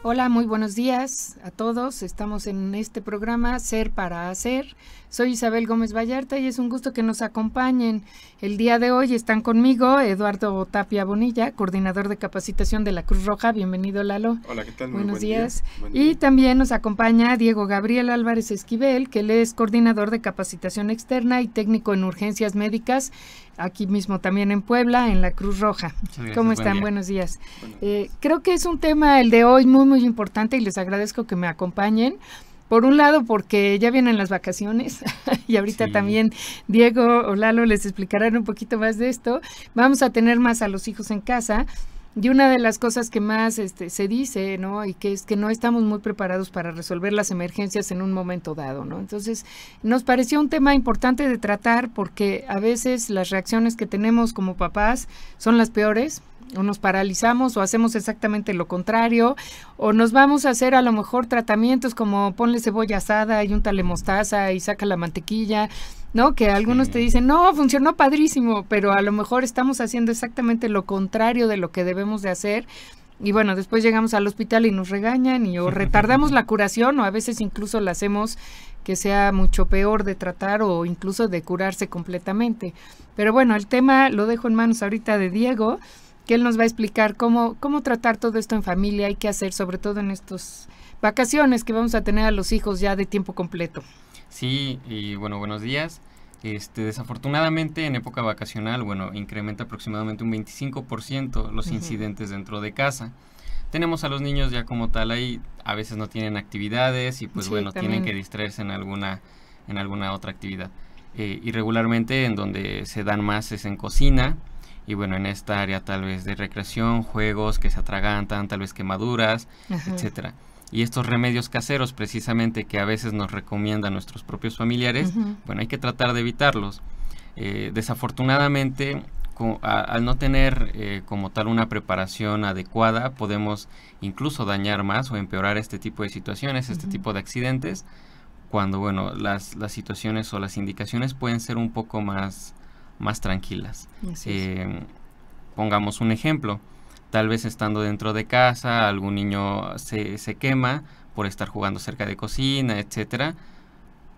Hola, muy buenos días a todos. Estamos en este programa Ser para Hacer. Soy Isabel Gómez Vallarta y es un gusto que nos acompañen. El día de hoy están conmigo Eduardo Tapia Bonilla, coordinador de capacitación de la Cruz Roja. Bienvenido, Lalo. Hola, ¿qué tal? Buenos días. Buen Y día. también nos acompaña Diego Gabriel Álvarez Esquivel, que él es coordinador de capacitación externa y técnico en urgencias médicas, aquí mismo también en Puebla, en la Cruz Roja. Gracias, ¿Cómo están? Buenos días. Bueno. Creo que es un tema, el de hoy, muy importante y les agradezco que me acompañen. Por un lado, porque ya vienen las vacaciones y ahorita Sí. también Diego o Lalo les explicarán un poquito más de esto. Vamos a tener más a los hijos en casa. Y una de las cosas que más se dice, ¿no? Y que es que no estamos muy preparados para resolver las emergencias en un momento dado, ¿no? Entonces, nos pareció un tema importante de tratar porque a veces las reacciones que tenemos como papás son las peores, o nos paralizamos o hacemos exactamente lo contrario, o nos vamos a hacer a lo mejor tratamientos como ponle cebolla asada y úntale mostaza y saca la mantequilla, ¿no? Que algunos te dicen, no, funcionó padrísimo, pero a lo mejor estamos haciendo exactamente lo contrario de lo que debemos de hacer. Y bueno, después llegamos al hospital y nos regañan y o retardamos la curación o a veces incluso la hacemos que sea mucho peor de tratar o incluso de curarse completamente. Pero bueno, el tema lo dejo en manos ahorita de Diego, que él nos va a explicar cómo tratar todo esto en familia y qué hacer, sobre todo en estas vacaciones que vamos a tener a los hijos ya de tiempo completo. Sí, y bueno, buenos días. Desafortunadamente en época vacacional, incrementa aproximadamente un 25% los incidentes dentro de casa. Tenemos a los niños ya como tal ahí, a veces no tienen actividades y pues Sí, bueno, también. tienen que distraerse en alguna otra actividad. Y regularmente en donde se dan más es en cocina. Y bueno, en esta área tal vez de recreación, juegos que se atragantan, tal vez quemaduras, Ajá. etcétera. Y estos remedios caseros precisamente que a veces nos recomiendan nuestros propios familiares, bueno, hay que tratar de evitarlos. Desafortunadamente, al no tener como tal una preparación adecuada, podemos incluso dañar más o empeorar este tipo de situaciones, este tipo de accidentes, cuando, bueno, las situaciones o las indicaciones pueden ser un poco más tranquilas. Pongamos un ejemplo, tal vez estando dentro de casa, algún niño se quema por estar jugando cerca de cocina, etcétera.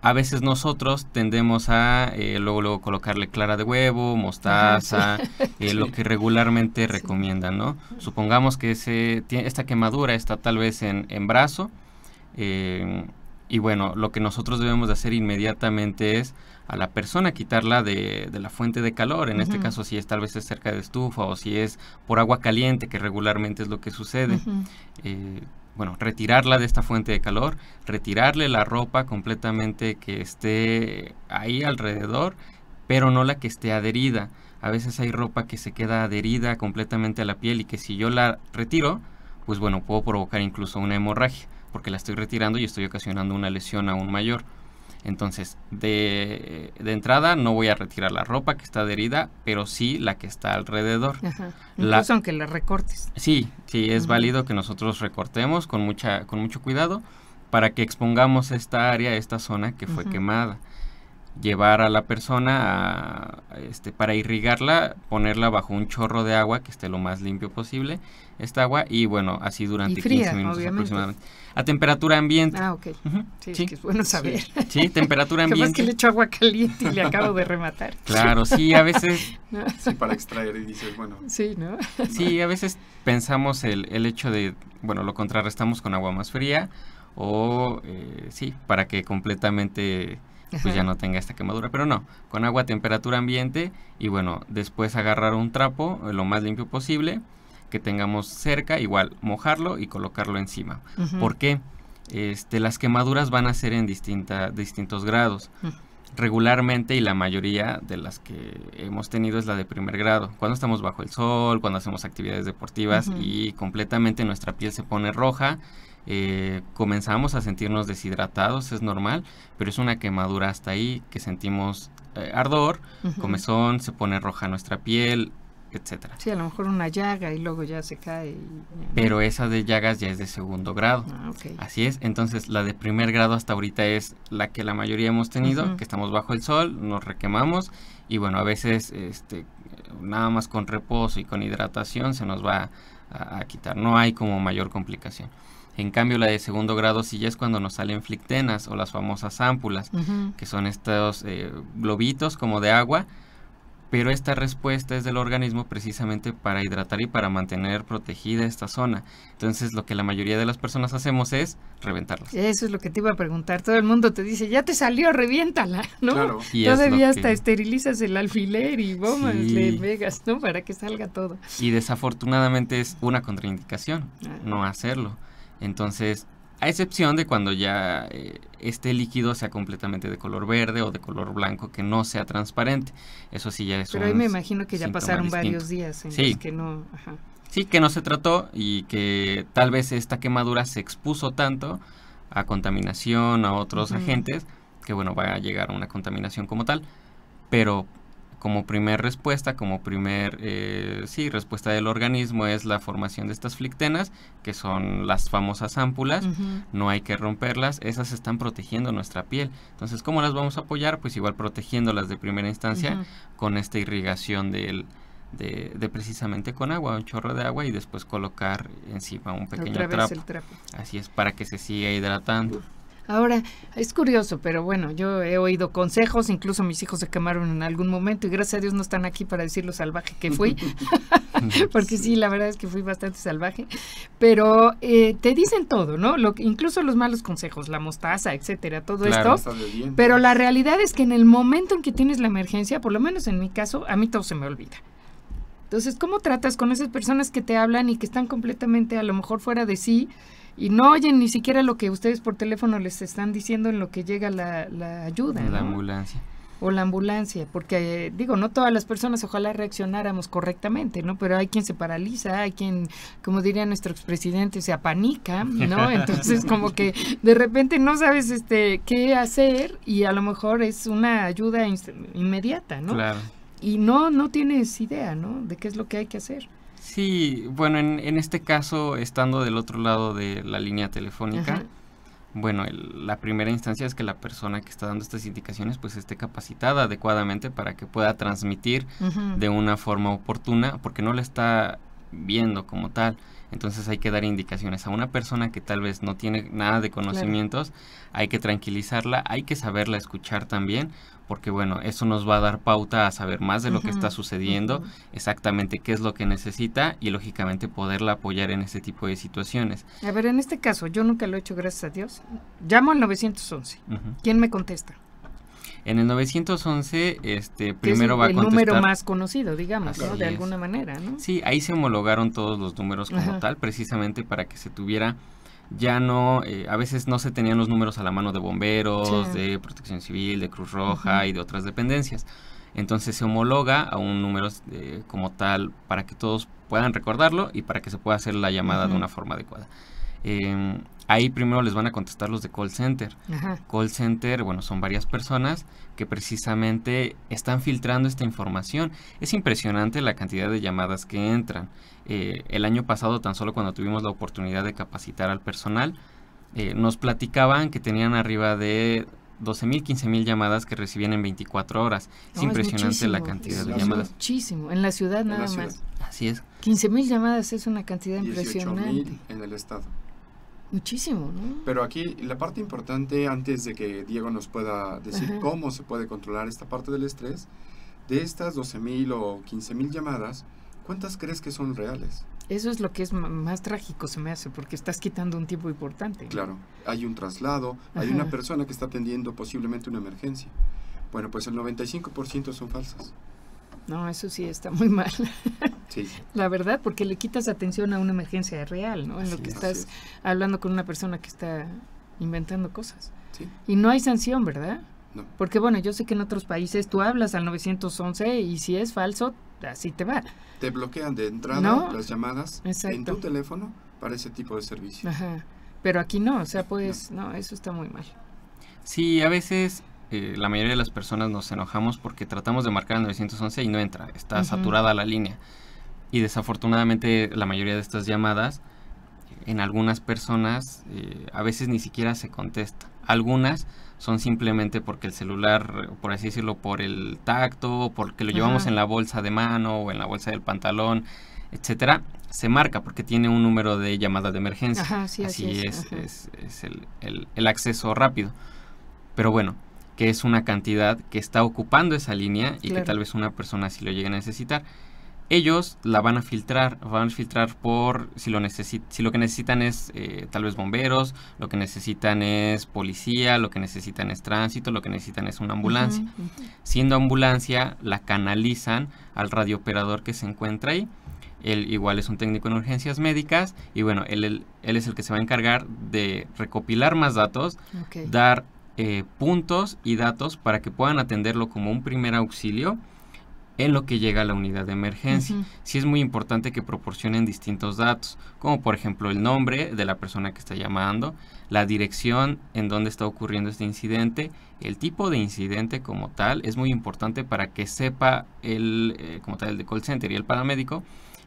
A veces nosotros tendemos a luego colocarle clara de huevo, mostaza, lo que regularmente recomiendan, ¿no? Supongamos que esta quemadura está tal vez en brazo, y bueno, lo que nosotros debemos de hacer inmediatamente es a la persona quitarla de la fuente de calor, en este caso si es tal vez es cerca de estufa o si es por agua caliente, que regularmente es lo que sucede. Bueno, retirarla de esta fuente de calor, retirarle la ropa completamente que esté ahí alrededor, pero no la que esté adherida. A veces hay ropa que se queda adherida completamente a la piel y que si yo la retiro, pues bueno, puedo provocar incluso una hemorragia, porque la estoy retirando y estoy ocasionando una lesión aún mayor. Entonces, de entrada no voy a retirar la ropa que está adherida, pero sí la que está alrededor. Ajá. Incluso aunque la recortes. Sí, es válido que nosotros recortemos con mucho cuidado para que expongamos esta área, esta zona que fue quemada. Llevar a la persona para irrigarla, ponerla bajo un chorro de agua que esté lo más limpio posible, esta agua, y bueno, así durante fría, 15 minutos obviamente. aproximadamente. A temperatura ambiente. Ah, ok. Sí, Sí. Es que es bueno saber. Sí, temperatura Capaz ambiente. que le echo agua caliente y le acabo de rematar. Claro, sí, a veces, ¿No? Sí, para extraer y dices, bueno, Sí, ¿no? sí, a veces pensamos el hecho de, bueno, lo contrarrestamos con agua más fría o, sí, para que completamente pues ya no tenga esta quemadura, pero no, con agua a temperatura ambiente y bueno, después agarrar un trapo lo más limpio posible que tengamos cerca, igual mojarlo y colocarlo encima. ¿Por qué? Las quemaduras van a ser en distintos grados. Regularmente y la mayoría de las que hemos tenido es la de primer grado, cuando estamos bajo el sol, cuando hacemos actividades deportivas y completamente nuestra piel se pone roja, comenzamos a sentirnos deshidratados, es normal, pero es una quemadura hasta ahí que sentimos ardor, comezón, se pone roja nuestra piel, etcétera. Sí, a lo mejor una llaga y luego ya se cae. Pero esa de llagas ya es de segundo grado. Ah, okay. Así es, entonces la de primer grado hasta ahorita es la que la mayoría hemos tenido, que estamos bajo el sol, nos requemamos y bueno, a veces nada más con reposo y con hidratación se nos va a quitar, no hay como mayor complicación. En cambio, la de segundo grado sí ya es cuando nos salen flictenas o las famosas ámpulas, que son estos globitos como de agua, pero esta respuesta es del organismo precisamente para hidratar y para mantener protegida esta zona. Entonces, lo que la mayoría de las personas hacemos es reventarlas. Eso es lo que te iba a preguntar. Todo el mundo te dice, ya te salió, reviéntala, ¿no? Claro. Y todavía es lo hasta que... esterilizas el alfiler y bombas, Sí. le pegas, ¿no? Para que salga todo. Y desafortunadamente es una contraindicación no hacerlo. Entonces, a excepción de cuando ya este líquido sea completamente de color verde o de color blanco, que no sea transparente. Eso sí ya es Pero un ahí me imagino que ya síntoma pasaron distinto. varios días en Sí. los que no... Ajá. Sí, que no se trató y que tal vez esta quemadura se expuso tanto a contaminación, a otros agentes, que bueno, va a llegar a una contaminación como tal. Pero como primer respuesta, respuesta del organismo es la formación de estas flictenas, que son las famosas ámpulas. No hay que romperlas, esas están protegiendo nuestra piel. Entonces, ¿cómo las vamos a apoyar? Pues igual protegiéndolas de primera instancia con esta irrigación de precisamente con agua, un chorro de agua, y después colocar encima un pequeño Otra vez trapo. el trapo. Así es, para que se siga hidratando. Ahora, es curioso, pero bueno, yo he oído consejos, incluso mis hijos se quemaron en algún momento y gracias a Dios no están aquí para decir lo salvaje que fui, porque sí, la verdad es que fui bastante salvaje, pero te dicen todo, ¿no? Incluso los malos consejos, la mostaza, etcétera, todo Claro. esto, pero la realidad es que en el momento en que tienes la emergencia, por lo menos en mi caso, a mí todo se me olvida. Entonces, ¿cómo tratas con esas personas que te hablan y que están completamente a lo mejor fuera de sí y no oyen ni siquiera lo que ustedes por teléfono les están diciendo en lo que llega la ayuda, La ¿no? ambulancia. O la ambulancia, porque digo, no todas las personas ojalá reaccionáramos correctamente, ¿no? Pero hay quien se paraliza, hay quien, como diría nuestro expresidente, se apanica, ¿no? Entonces como que de repente no sabes qué hacer y a lo mejor es una ayuda inmediata, ¿no? Claro. Y no tienes idea, ¿no? De qué es lo que hay que hacer. Sí, bueno, en este caso, estando del otro lado de la línea telefónica, Ajá. bueno, la primera instancia es que la persona que está dando estas indicaciones pues esté capacitada adecuadamente para que pueda transmitir de una forma oportuna, porque no la está viendo como tal. Entonces hay que dar indicaciones a una persona que tal vez no tiene nada de conocimientos, hay que tranquilizarla, hay que saberla escuchar también, porque bueno, eso nos va a dar pauta a saber más de lo que está sucediendo, exactamente qué es lo que necesita y lógicamente poderla apoyar en este tipo de situaciones. A ver, en este caso, yo nunca lo he hecho, gracias a Dios. Llamo al 911. ¿Quién me contesta? En el 911, primero va a el contestar... número más conocido, digamos, ¿no? Así De es. alguna manera, ¿no? Sí, ahí se homologaron todos los números como tal, precisamente para que se tuviera, ya no, a veces no se tenían los números a la mano de bomberos, de Protección Civil, de Cruz Roja y de otras dependencias. Entonces se homologa a un número como tal para que todos puedan recordarlo y para que se pueda hacer la llamada de una forma adecuada. Ahí primero les van a contestar los de call center. Call center, bueno, son varias personas que precisamente están filtrando esta información. Es impresionante la cantidad de llamadas que entran. El año pasado, tan solo cuando tuvimos la oportunidad de capacitar al personal, nos platicaban que tenían arriba de 12,000, 15,000 llamadas que recibían en 24 horas. Es impresionante la cantidad de llamadas. Muchísimo, en la ciudad nada más. Así es. 15,000 llamadas es una cantidad 18,000 impresionante. en el estado. Muchísimo, ¿no? Pero aquí la parte importante, antes de que Diego nos pueda decir cómo se puede controlar esta parte del estrés, de estas 12,000 o 15,000 llamadas, ¿cuántas crees que son reales? Eso es lo que es más trágico, se me hace, porque estás quitando un tiempo importante, ¿no? Claro, hay un traslado, hay una persona que está atendiendo posiblemente una emergencia. Bueno, pues el 95% son falsas. No, eso sí está muy mal. Sí. La verdad, porque le quitas atención a una emergencia real, ¿no? En lo que estás hablando con una persona que está inventando cosas. Sí. Y no hay sanción, ¿verdad? No. Porque bueno, yo sé que en otros países tú hablas al 911 y si es falso, así te va. Te bloquean de entrada las llamadas en tu Exacto. teléfono para ese tipo de servicio. Ajá. Pero aquí no, o sea, pues, no, eso está muy mal. Sí, a veces la mayoría de las personas nos enojamos porque tratamos de marcar el 911 y no entra, está saturada la línea. Y desafortunadamente la mayoría de estas llamadas, en algunas personas, a veces ni siquiera se contesta. Algunas son simplemente porque el celular, por así decirlo, por el tacto, porque lo llevamos en la bolsa de mano o en la bolsa del pantalón, etcétera, se marca porque tiene un número de llamada de emergencia. Ajá, sí, así es. es el acceso rápido. Pero bueno, que es una cantidad que está ocupando esa línea y que tal vez una persona sí lo llegue a necesitar. Ellos la van a filtrar por si lo que necesitan es tal vez bomberos, lo que necesitan es policía, lo que necesitan es tránsito, lo que necesitan es una ambulancia. Siendo ambulancia, la canalizan al radiooperador que se encuentra ahí. Él igual es un técnico en urgencias médicas y bueno, él es el que se va a encargar de recopilar más datos, dar puntos y datos para que puedan atenderlo como un primer auxilio en lo que llega a la unidad de emergencia. Sí es muy importante que proporcionen distintos datos, como por ejemplo el nombre de la persona que está llamando, la dirección en donde está ocurriendo este incidente, el tipo de incidente como tal. Es muy importante para que sepa como tal el de call center y el paramédico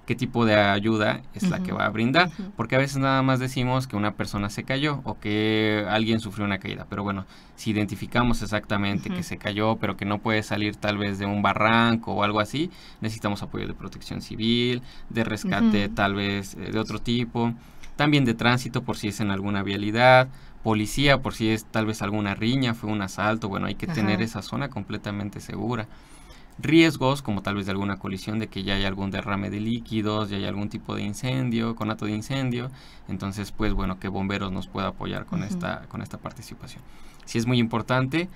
qué tipo de ayuda es la que va a brindar, porque a veces nada más decimos que una persona se cayó o que alguien sufrió una caída, pero bueno, si identificamos exactamente que se cayó, pero que no puede salir tal vez de un barranco o algo así, necesitamos apoyo de protección civil, de rescate tal vez de otro tipo, también de tránsito por si es en alguna vialidad, policía por si es tal vez alguna riña, fue un asalto, bueno, hay que tener esa zona completamente segura. Riesgos como tal vez de alguna colisión, de que ya hay algún derrame de líquidos, ya hay algún tipo de incendio, conato de incendio, entonces pues bueno, que bomberos nos pueda apoyar con esta participación. Sí es muy importante,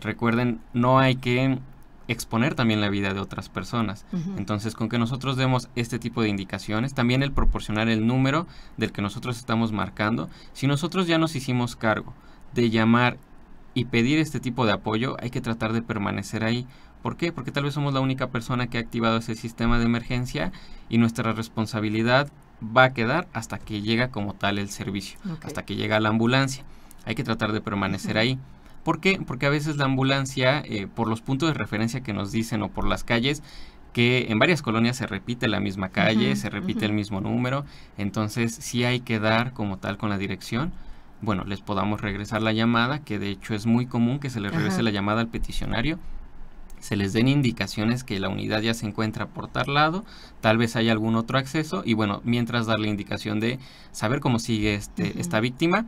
recuerden, no hay que exponer también la vida de otras personas, entonces con que nosotros demos este tipo de indicaciones, también el proporcionar el número del que nosotros estamos marcando, si nosotros ya nos hicimos cargo de llamar y pedir este tipo de apoyo, hay que tratar de permanecer ahí. ¿Por qué? Porque tal vez somos la única persona que ha activado ese sistema de emergencia y nuestra responsabilidad va a quedar hasta que llega como tal el servicio, hasta que llega la ambulancia. Hay que tratar de permanecer ahí. ¿Por qué? Porque a veces la ambulancia, por los puntos de referencia que nos dicen o por las calles, que en varias colonias se repite la misma calle, se repite el mismo número, entonces sí hay que dar como tal con la dirección. Bueno, les podamos regresar la llamada, que de hecho es muy común que se les regrese la llamada al peticionario, se les den indicaciones que la unidad ya se encuentra por tal lado, tal vez hay algún otro acceso y bueno, mientras dar la indicación de saber cómo sigue esta víctima,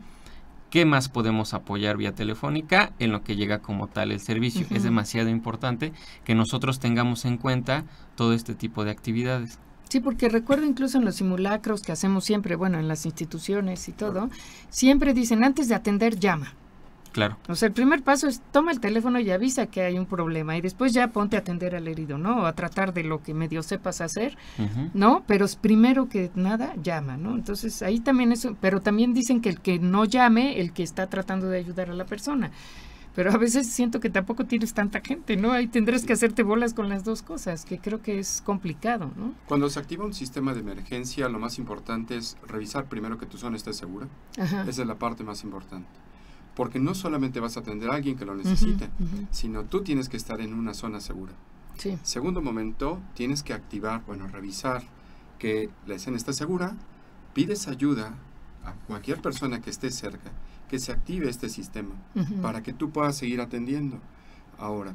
qué más podemos apoyar vía telefónica en lo que llega como tal el servicio. Es demasiado importante que nosotros tengamos en cuenta todo este tipo de actividades. Sí, porque recuerdo incluso en los simulacros que hacemos siempre, bueno, en las instituciones y todo, siempre dicen antes de atender llama. Claro. O sea, el primer paso es toma el teléfono y avisa que hay un problema y después ya ponte a atender al herido, ¿no? O a tratar de lo que medio sepas hacer, ¿no? Pero primero que nada, llama, ¿no? Entonces ahí también eso, pero también dicen que el que no llame, el que está tratando de ayudar a la persona. Pero a veces siento que tampoco tienes tanta gente, ¿no? Ahí tendrás que hacerte bolas con las dos cosas, que creo que es complicado, ¿no? Cuando se activa un sistema de emergencia, lo más importante es revisar primero que tu zona esté segura. Esa es la parte más importante. Porque no solamente vas a atender a alguien que lo necesite, sino tú tienes que estar en una zona segura. Sí. Segundo momento, tienes que activar, revisar que la escena está segura, pides ayuda a cualquier persona que esté cerca, que se active este sistema para que tú puedas seguir atendiendo. Ahora,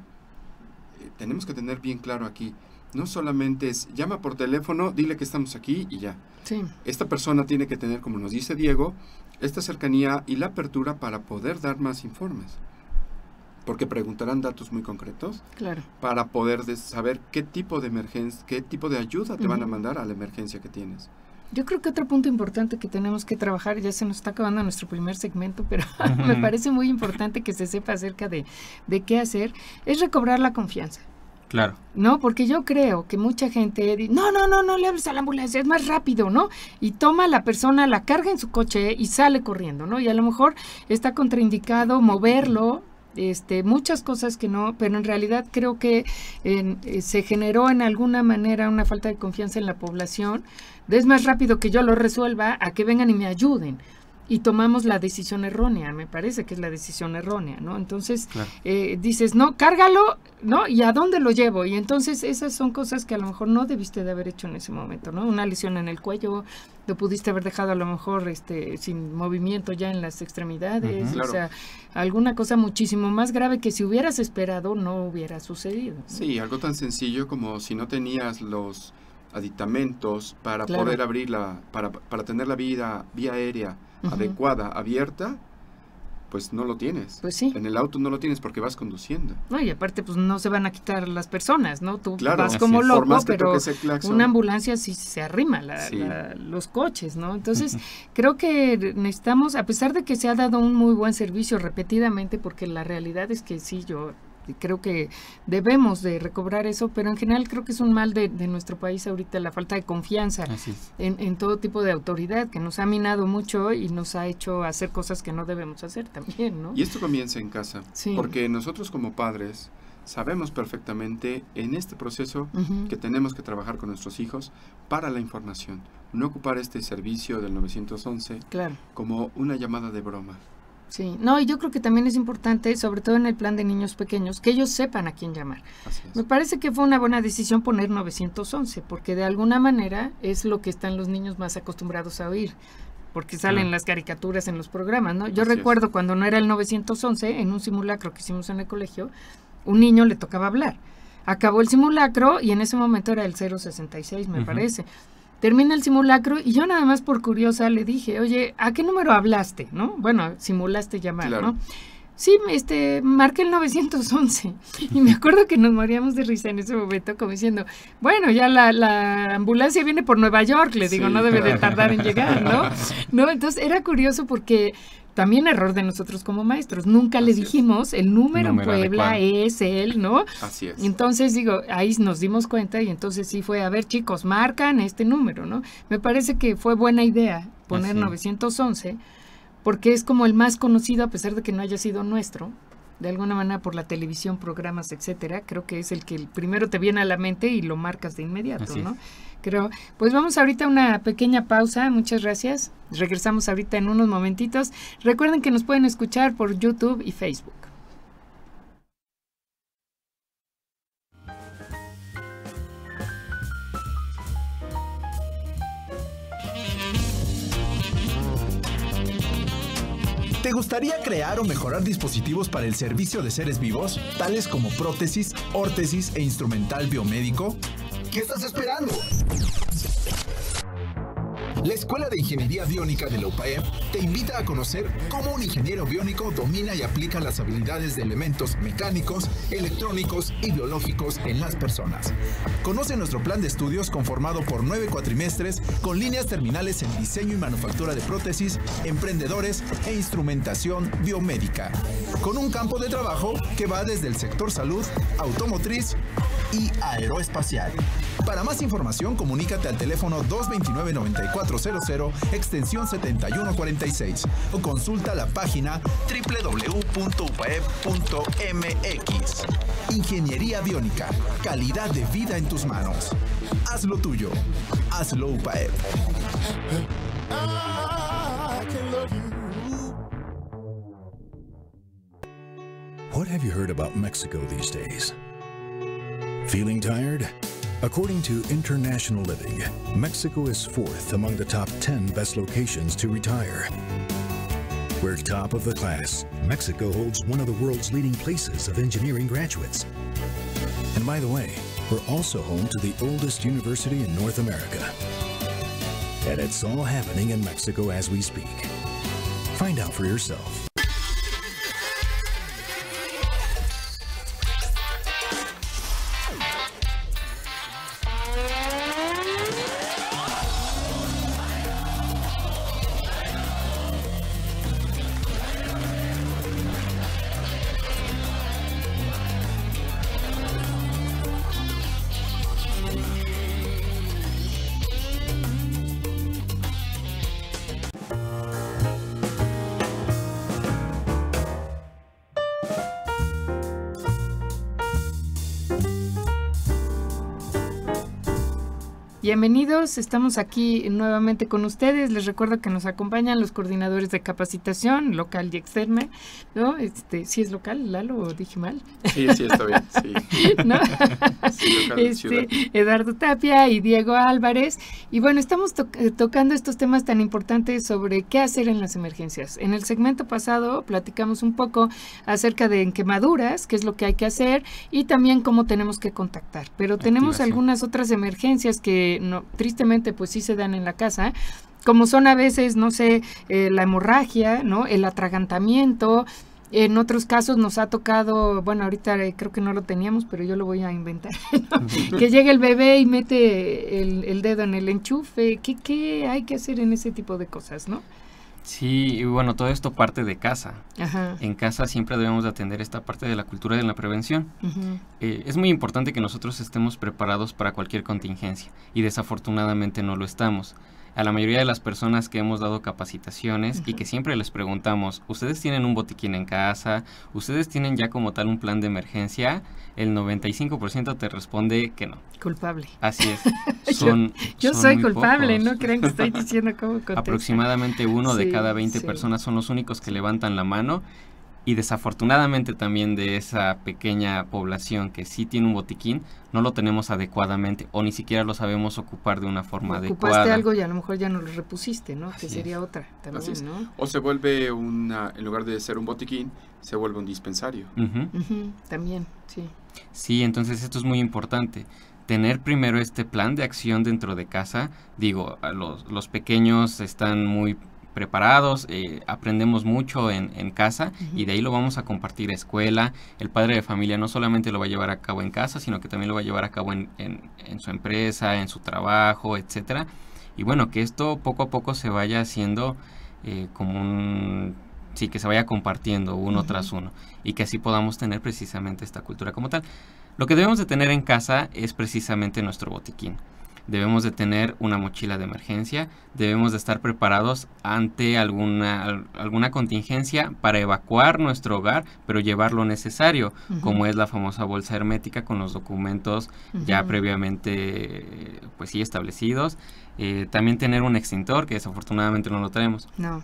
tenemos que tener bien claro aquí, no solamente es llama por teléfono, dile que estamos aquí y ya. Sí. Esta persona tiene que tener, como nos dice Diego, esta cercanía y la apertura para poder dar más informes. Porque preguntarán datos muy concretos para poder saber qué tipo de emergencia, qué tipo de ayuda te van a mandar a la emergencia que tienes. Yo creo que otro punto importante que tenemos que trabajar, ya se nos está acabando nuestro primer segmento, pero me parece muy importante que se sepa acerca de qué hacer, es recobrar la confianza. Claro. No, porque yo creo que mucha gente dice, no le hables a la ambulancia, es más rápido, ¿no? Y toma a la persona, la carga en su coche y sale corriendo, ¿no? Y a lo mejor está contraindicado moverlo, muchas cosas que no, pero en realidad creo que se generó en alguna manera una falta de confianza en la población. Es más rápido que yo lo resuelva a que vengan y me ayuden. Y tomamos la decisión errónea, me parece que es la decisión errónea, ¿no? Entonces, dices, no, cárgalo, ¿no? ¿Y a dónde lo llevo? Y entonces esas son cosas que a lo mejor no debiste de haber hecho en ese momento, ¿no? Una lesión en el cuello, lo pudiste haber dejado a lo mejor sin movimiento ya en las extremidades, o sea, alguna cosa muchísimo más grave que si hubieras esperado no hubiera sucedido, ¿no? Sí, algo tan sencillo como si no tenías aditamentos para Claro. poder abrir para tener la vía aérea adecuada, abierta, pues no lo tienes. Pues sí. En el auto no lo tienes porque vas conduciendo. No, y aparte, pues no se van a quitar las personas, ¿no? Tú Claro, vas así como es. loco, Por más que pero toques el claxon. una ambulancia sí se arrima Sí. los coches, ¿no? Entonces, creo que necesitamos, a pesar de que se ha dado un muy buen servicio repetidamente, porque la realidad es que sí, yo creo que debemos de recobrar eso, pero en general creo que es un mal de nuestro país ahorita, la falta de confianza Así es. en todo tipo de autoridad, que nos ha minado mucho y nos ha hecho hacer cosas que no debemos hacer también, ¿no? Y esto comienza en casa, Sí. porque nosotros como padres sabemos perfectamente en este proceso Ujú. que tenemos que trabajar con nuestros hijos para la información, no ocupar este servicio del 911 Claro. como una llamada de broma. Sí, no, y yo creo que también es importante, sobre todo en el plan de niños pequeños, que ellos sepan a quién llamar. Así es. Me parece que fue una buena decisión poner 911, porque de alguna manera es lo que están los niños más acostumbrados a oír, porque salen Claro. las caricaturas en los programas, ¿no? Yo Así es. recuerdo cuando no era el 911, en un simulacro que hicimos en el colegio, un niño le tocaba hablar. Acabó el simulacro y en ese momento era el 066, me Ujú. parece. Termina el simulacro y yo nada más por curiosa le dije, oye, ¿a qué número hablaste? ¿No? Bueno, simulaste llamar, Claro. ¿no? Sí, marqué el 911. Y me acuerdo que nos moríamos de risa en ese momento, como diciendo, bueno, ya la ambulancia viene por Nueva York, le digo, Sí, no debe de claro. tardar en llegar, ¿no? ¿No? Entonces era curioso porque también error de nosotros como maestros. Nunca le Así es. dijimos, el número en Número Puebla adecuado. es él, ¿no? Así es. Entonces, digo, ahí nos dimos cuenta y entonces sí fue, a ver, chicos, marcan este número, ¿no? Me parece que fue buena idea poner Así es. 911, porque es como el más conocido, a pesar de que no haya sido nuestro, de alguna manera por la televisión, programas, etcétera. Creo que es el que primero te viene a la mente y lo marcas de inmediato, Así es. ¿no? Creo, pues vamos ahorita a una pequeña pausa, muchas gracias. Regresamos ahorita en unos momentitos. Recuerden que nos pueden escuchar por YouTube y Facebook. ¿Te gustaría crear o mejorar dispositivos para el servicio de seres vivos, tales como prótesis, órtesis e instrumental biomédico? ¿Qué estás esperando? La Escuela de Ingeniería Biónica de la UPAEP te invita a conocer cómo un ingeniero biónico domina y aplica las habilidades de elementos mecánicos, electrónicos y biológicos en las personas. Conoce nuestro plan de estudios conformado por 9 cuatrimestres con líneas terminales en diseño y manufactura de prótesis, emprendedores e instrumentación biomédica, con un campo de trabajo que va desde el sector salud, automotriz y aeroespacial. Para más información, comunícate al teléfono 229-9400, extensión 7146, o consulta la página www.upaep.mx. Ingeniería biónica, calidad de vida en tus manos. Hazlo tuyo. Hazlo UPAEP. What have you heard about Mexico these days? Feeling tired? According to International Living, Mexico is 4th among the top 10 best locations to retire. We're top of the class. Mexico holds one of the world's leading places of engineering graduates. And by the way, we're also home to the oldest university in North America. And it's all happening in Mexico as we speak. Find out for yourself. Bienvenidos, estamos aquí nuevamente con ustedes. Les recuerdo que nos acompañan los coordinadores de capacitación local y externa, ¿no? ¿Sí es local, Lalo, o dije mal? Sí, está bien, sí. ¿No? Sí, local y ciudad. Eduardo Tapia y Diego Álvarez. Y bueno, estamos tocando estos temas tan importantes sobre qué hacer en las emergencias. En el segmento pasado platicamos un poco acerca de en quemaduras, qué es lo que hay que hacer y también cómo tenemos que contactar. Pero tenemos Activación. algunas otras emergencias que que no, tristemente pues sí se dan en la casa, como son a veces, no sé, la hemorragia, ¿no? El atragantamiento. En otros casos nos ha tocado, bueno, ahorita creo que no lo teníamos, pero yo lo voy a inventar, ¿no? Que llega el bebé y mete el dedo en el enchufe. ¿Qué hay que hacer en ese tipo de cosas, no? Sí, y bueno, todo esto parte de casa. Ajá. En casa siempre debemos de atender esta parte de la cultura de la prevención. Uh-huh. Es muy importante que nosotros estemos preparados para cualquier contingencia, y desafortunadamente no lo estamos. A la mayoría de las personas que hemos dado capacitaciones Uh-huh. y que siempre les preguntamos, ¿ustedes tienen un botiquín en casa? ¿Ustedes tienen ya como tal un plan de emergencia? El 95% te responde que no. Culpable. Así es. Yo son soy muy culpable, pocos. no crean que estoy diciendo cómo contestar. Aproximadamente uno de Sí, cada 20 sí. personas son los únicos que levantan la mano, y desafortunadamente también de esa pequeña población que sí tiene un botiquín, no lo tenemos adecuadamente o ni siquiera lo sabemos ocupar de una forma Ocupaste adecuada. algo y a lo mejor ya no lo repusiste, ¿no? Así Que sería es. otra Así también, es. ¿no? O se vuelve en lugar de ser un botiquín, se vuelve un dispensario. Ujú. Ujú, también, sí. Sí, entonces esto es muy importante. Tener primero este plan de acción dentro de casa. Digo, los pequeños están muy preparados, aprendemos mucho en casa, Ujú. y de ahí lo vamos a compartir a escuela. El padre de familia no solamente lo va a llevar a cabo en casa, sino que también lo va a llevar a cabo en su empresa, en su trabajo, etcétera. Y bueno, que esto poco a poco se vaya haciendo sí, que se vaya compartiendo uno Ujú. tras uno, y que así podamos tener precisamente esta cultura como tal. Lo que debemos de tener en casa es precisamente nuestro botiquín. Debemos de tener una mochila de emergencia, debemos de estar preparados ante alguna contingencia para evacuar nuestro hogar, pero llevar lo necesario, Ujú. como es la famosa bolsa hermética con los documentos ya Ujú. previamente pues sí establecidos. También tener un extintor, que desafortunadamente no lo tenemos. No.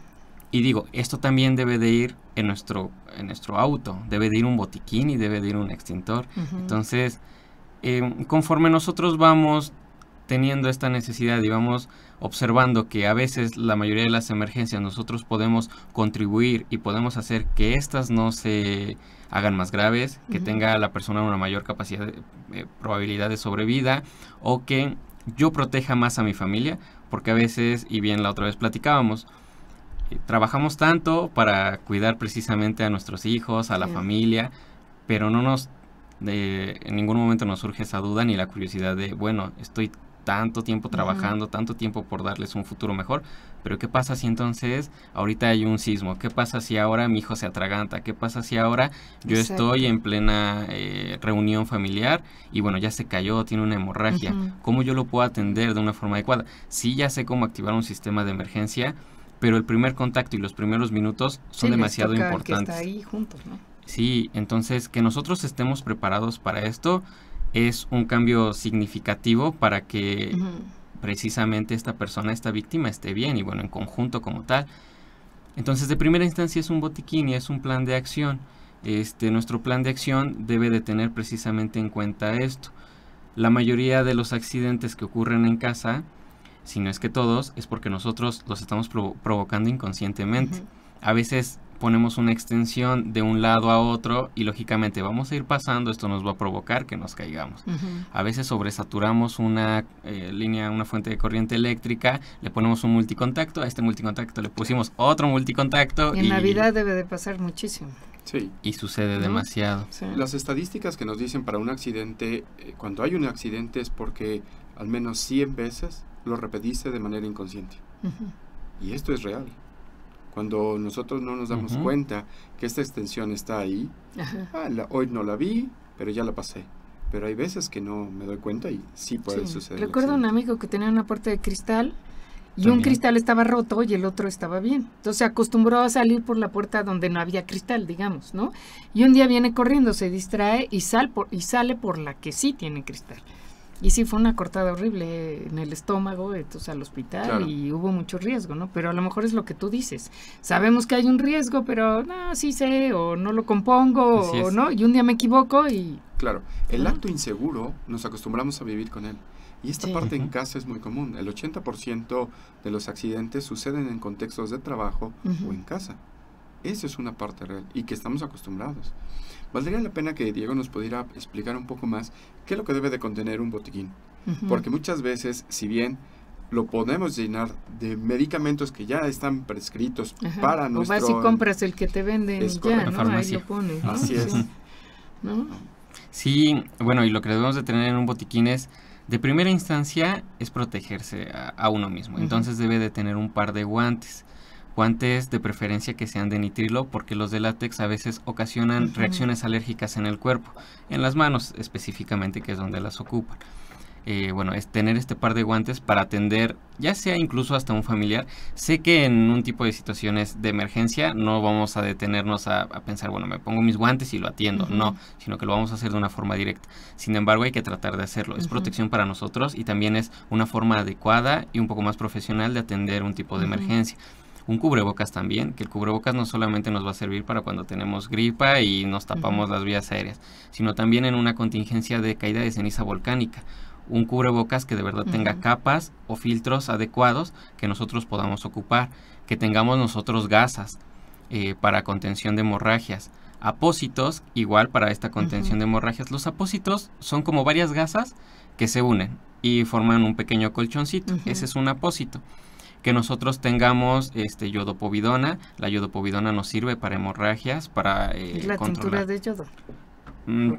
Y digo, esto también debe de ir en nuestro auto, debe de ir un botiquín y debe de ir un extintor. Ujú. Entonces, conforme nosotros vamos teniendo esta necesidad y vamos observando que a veces la mayoría de las emergencias nosotros podemos contribuir y podemos hacer que éstas no se hagan más graves, que Ujú. tenga la persona una mayor capacidad, probabilidad de sobrevida, o que yo proteja más a mi familia, porque a veces, y bien la otra vez platicábamos, trabajamos tanto para cuidar precisamente a nuestros hijos, a la Sí. familia, pero en ningún momento nos surge esa duda ni la curiosidad de, bueno, estoy tanto tiempo trabajando, tanto tiempo por darles un futuro mejor, pero ¿qué pasa si entonces ahorita hay un sismo? ¿Qué pasa si ahora mi hijo se atraganta? ¿Qué pasa si ahora yo Exacto. estoy en plena reunión familiar y bueno, ya se cayó, tiene una hemorragia? Ujú. ¿Cómo yo lo puedo atender de una forma adecuada? Sí, ya sé cómo activar un sistema de emergencia, pero el primer contacto y los primeros minutos son Sí, demasiado les toca al importantes. que está ahí juntos, ¿no? Sí, entonces que nosotros estemos preparados para esto es un cambio significativo para que Ujú. precisamente esta persona, esta víctima esté bien y bueno, en conjunto como tal. Entonces de primera instancia es un botiquín y es un plan de acción. Nuestro plan de acción debe de tener precisamente en cuenta esto. La mayoría de los accidentes que ocurren en casa, si no es que todos, es porque nosotros los estamos provocando inconscientemente. Ujú. A veces ponemos una extensión de un lado a otro y lógicamente vamos a ir pasando, esto nos va a provocar que nos caigamos. Ujú. A veces sobresaturamos una una fuente de corriente eléctrica, le ponemos un multicontacto, a este multicontacto le pusimos otro multicontacto En Navidad debe de pasar muchísimo. Sí. y sucede ¿No? demasiado. Sí. Las estadísticas que nos dicen para un accidente, cuando hay un accidente es porque al menos 100 veces lo repetiste de manera inconsciente. Ujú. Y esto es real. Cuando nosotros no nos damos Ujú. cuenta que esta extensión está ahí, Ajá. hoy no la vi, pero ya la pasé. Pero hay veces que no me doy cuenta y sí puede Sí. suceder. el Recuerdo un accidente. amigo que tenía una puerta de cristal y un También. cristal estaba roto y el otro estaba bien. Entonces se acostumbró a salir por la puerta donde no había cristal, digamos, ¿no? Y un día viene corriendo, se distrae y sale por la que sí tiene cristal. Y sí fue una cortada horrible en el estómago, entonces al hospital Claro. y hubo mucho riesgo, ¿no? Pero a lo mejor es lo que tú dices. Sabemos que hay un riesgo, pero no, sí sé, o no lo compongo, Así o es. no, y un día me equivoco y... Claro, el ¿No? acto inseguro nos acostumbramos a vivir con él. Y esta Sí. parte en Ujú. casa es muy común. El 80% de los accidentes suceden en contextos de trabajo Ujú. o en casa. Eso es una parte real y que estamos acostumbrados. Valdría la pena que Diego nos pudiera explicar un poco más qué es lo que debe de contener un botiquín. Porque muchas veces, si bien lo podemos llenar de medicamentos que ya están prescritos para nuestro... O vas y compras el que te venden y ya, ¿no? Farmacia. Ahí lo pones, ¿no? Así es. ¿No? Sí, bueno, y lo que debemos de tener en un botiquín es, de primera instancia, es protegerse a uno mismo. Entonces debe de tener un par de guantes. Guantes de preferencia que sean de nitrilo, porque los de látex a veces ocasionan reacciones alérgicas en el cuerpo, en las manos específicamente, que es donde las ocupan. Bueno, es tener este par de guantes para atender, ya sea incluso hasta un familiar. Sé que en un tipo de situaciones de emergencia no vamos a detenernos a pensar, bueno, me pongo mis guantes y lo atiendo, no, sino que lo vamos a hacer de una forma directa. Sin embargo, hay que tratar de hacerlo. Es protección para nosotros y también es una forma adecuada y un poco más profesional de atender un tipo de emergencia. Un cubrebocas también, que el cubrebocas no solamente nos va a servir para cuando tenemos gripa y nos tapamos las vías aéreas, sino también en una contingencia de caída de ceniza volcánica. Un cubrebocas que de verdad tenga capas o filtros adecuados que nosotros podamos ocupar, que tengamos nosotros gasas para contención de hemorragias, apósitos igual para esta contención de hemorragias. Los apósitos son como varias gasas que se unen y forman un pequeño colchoncito. Ese es un apósito. Que nosotros tengamos yodopovidona. La yodopovidona nos sirve para hemorragias, para ¿Es la tintura de yodo?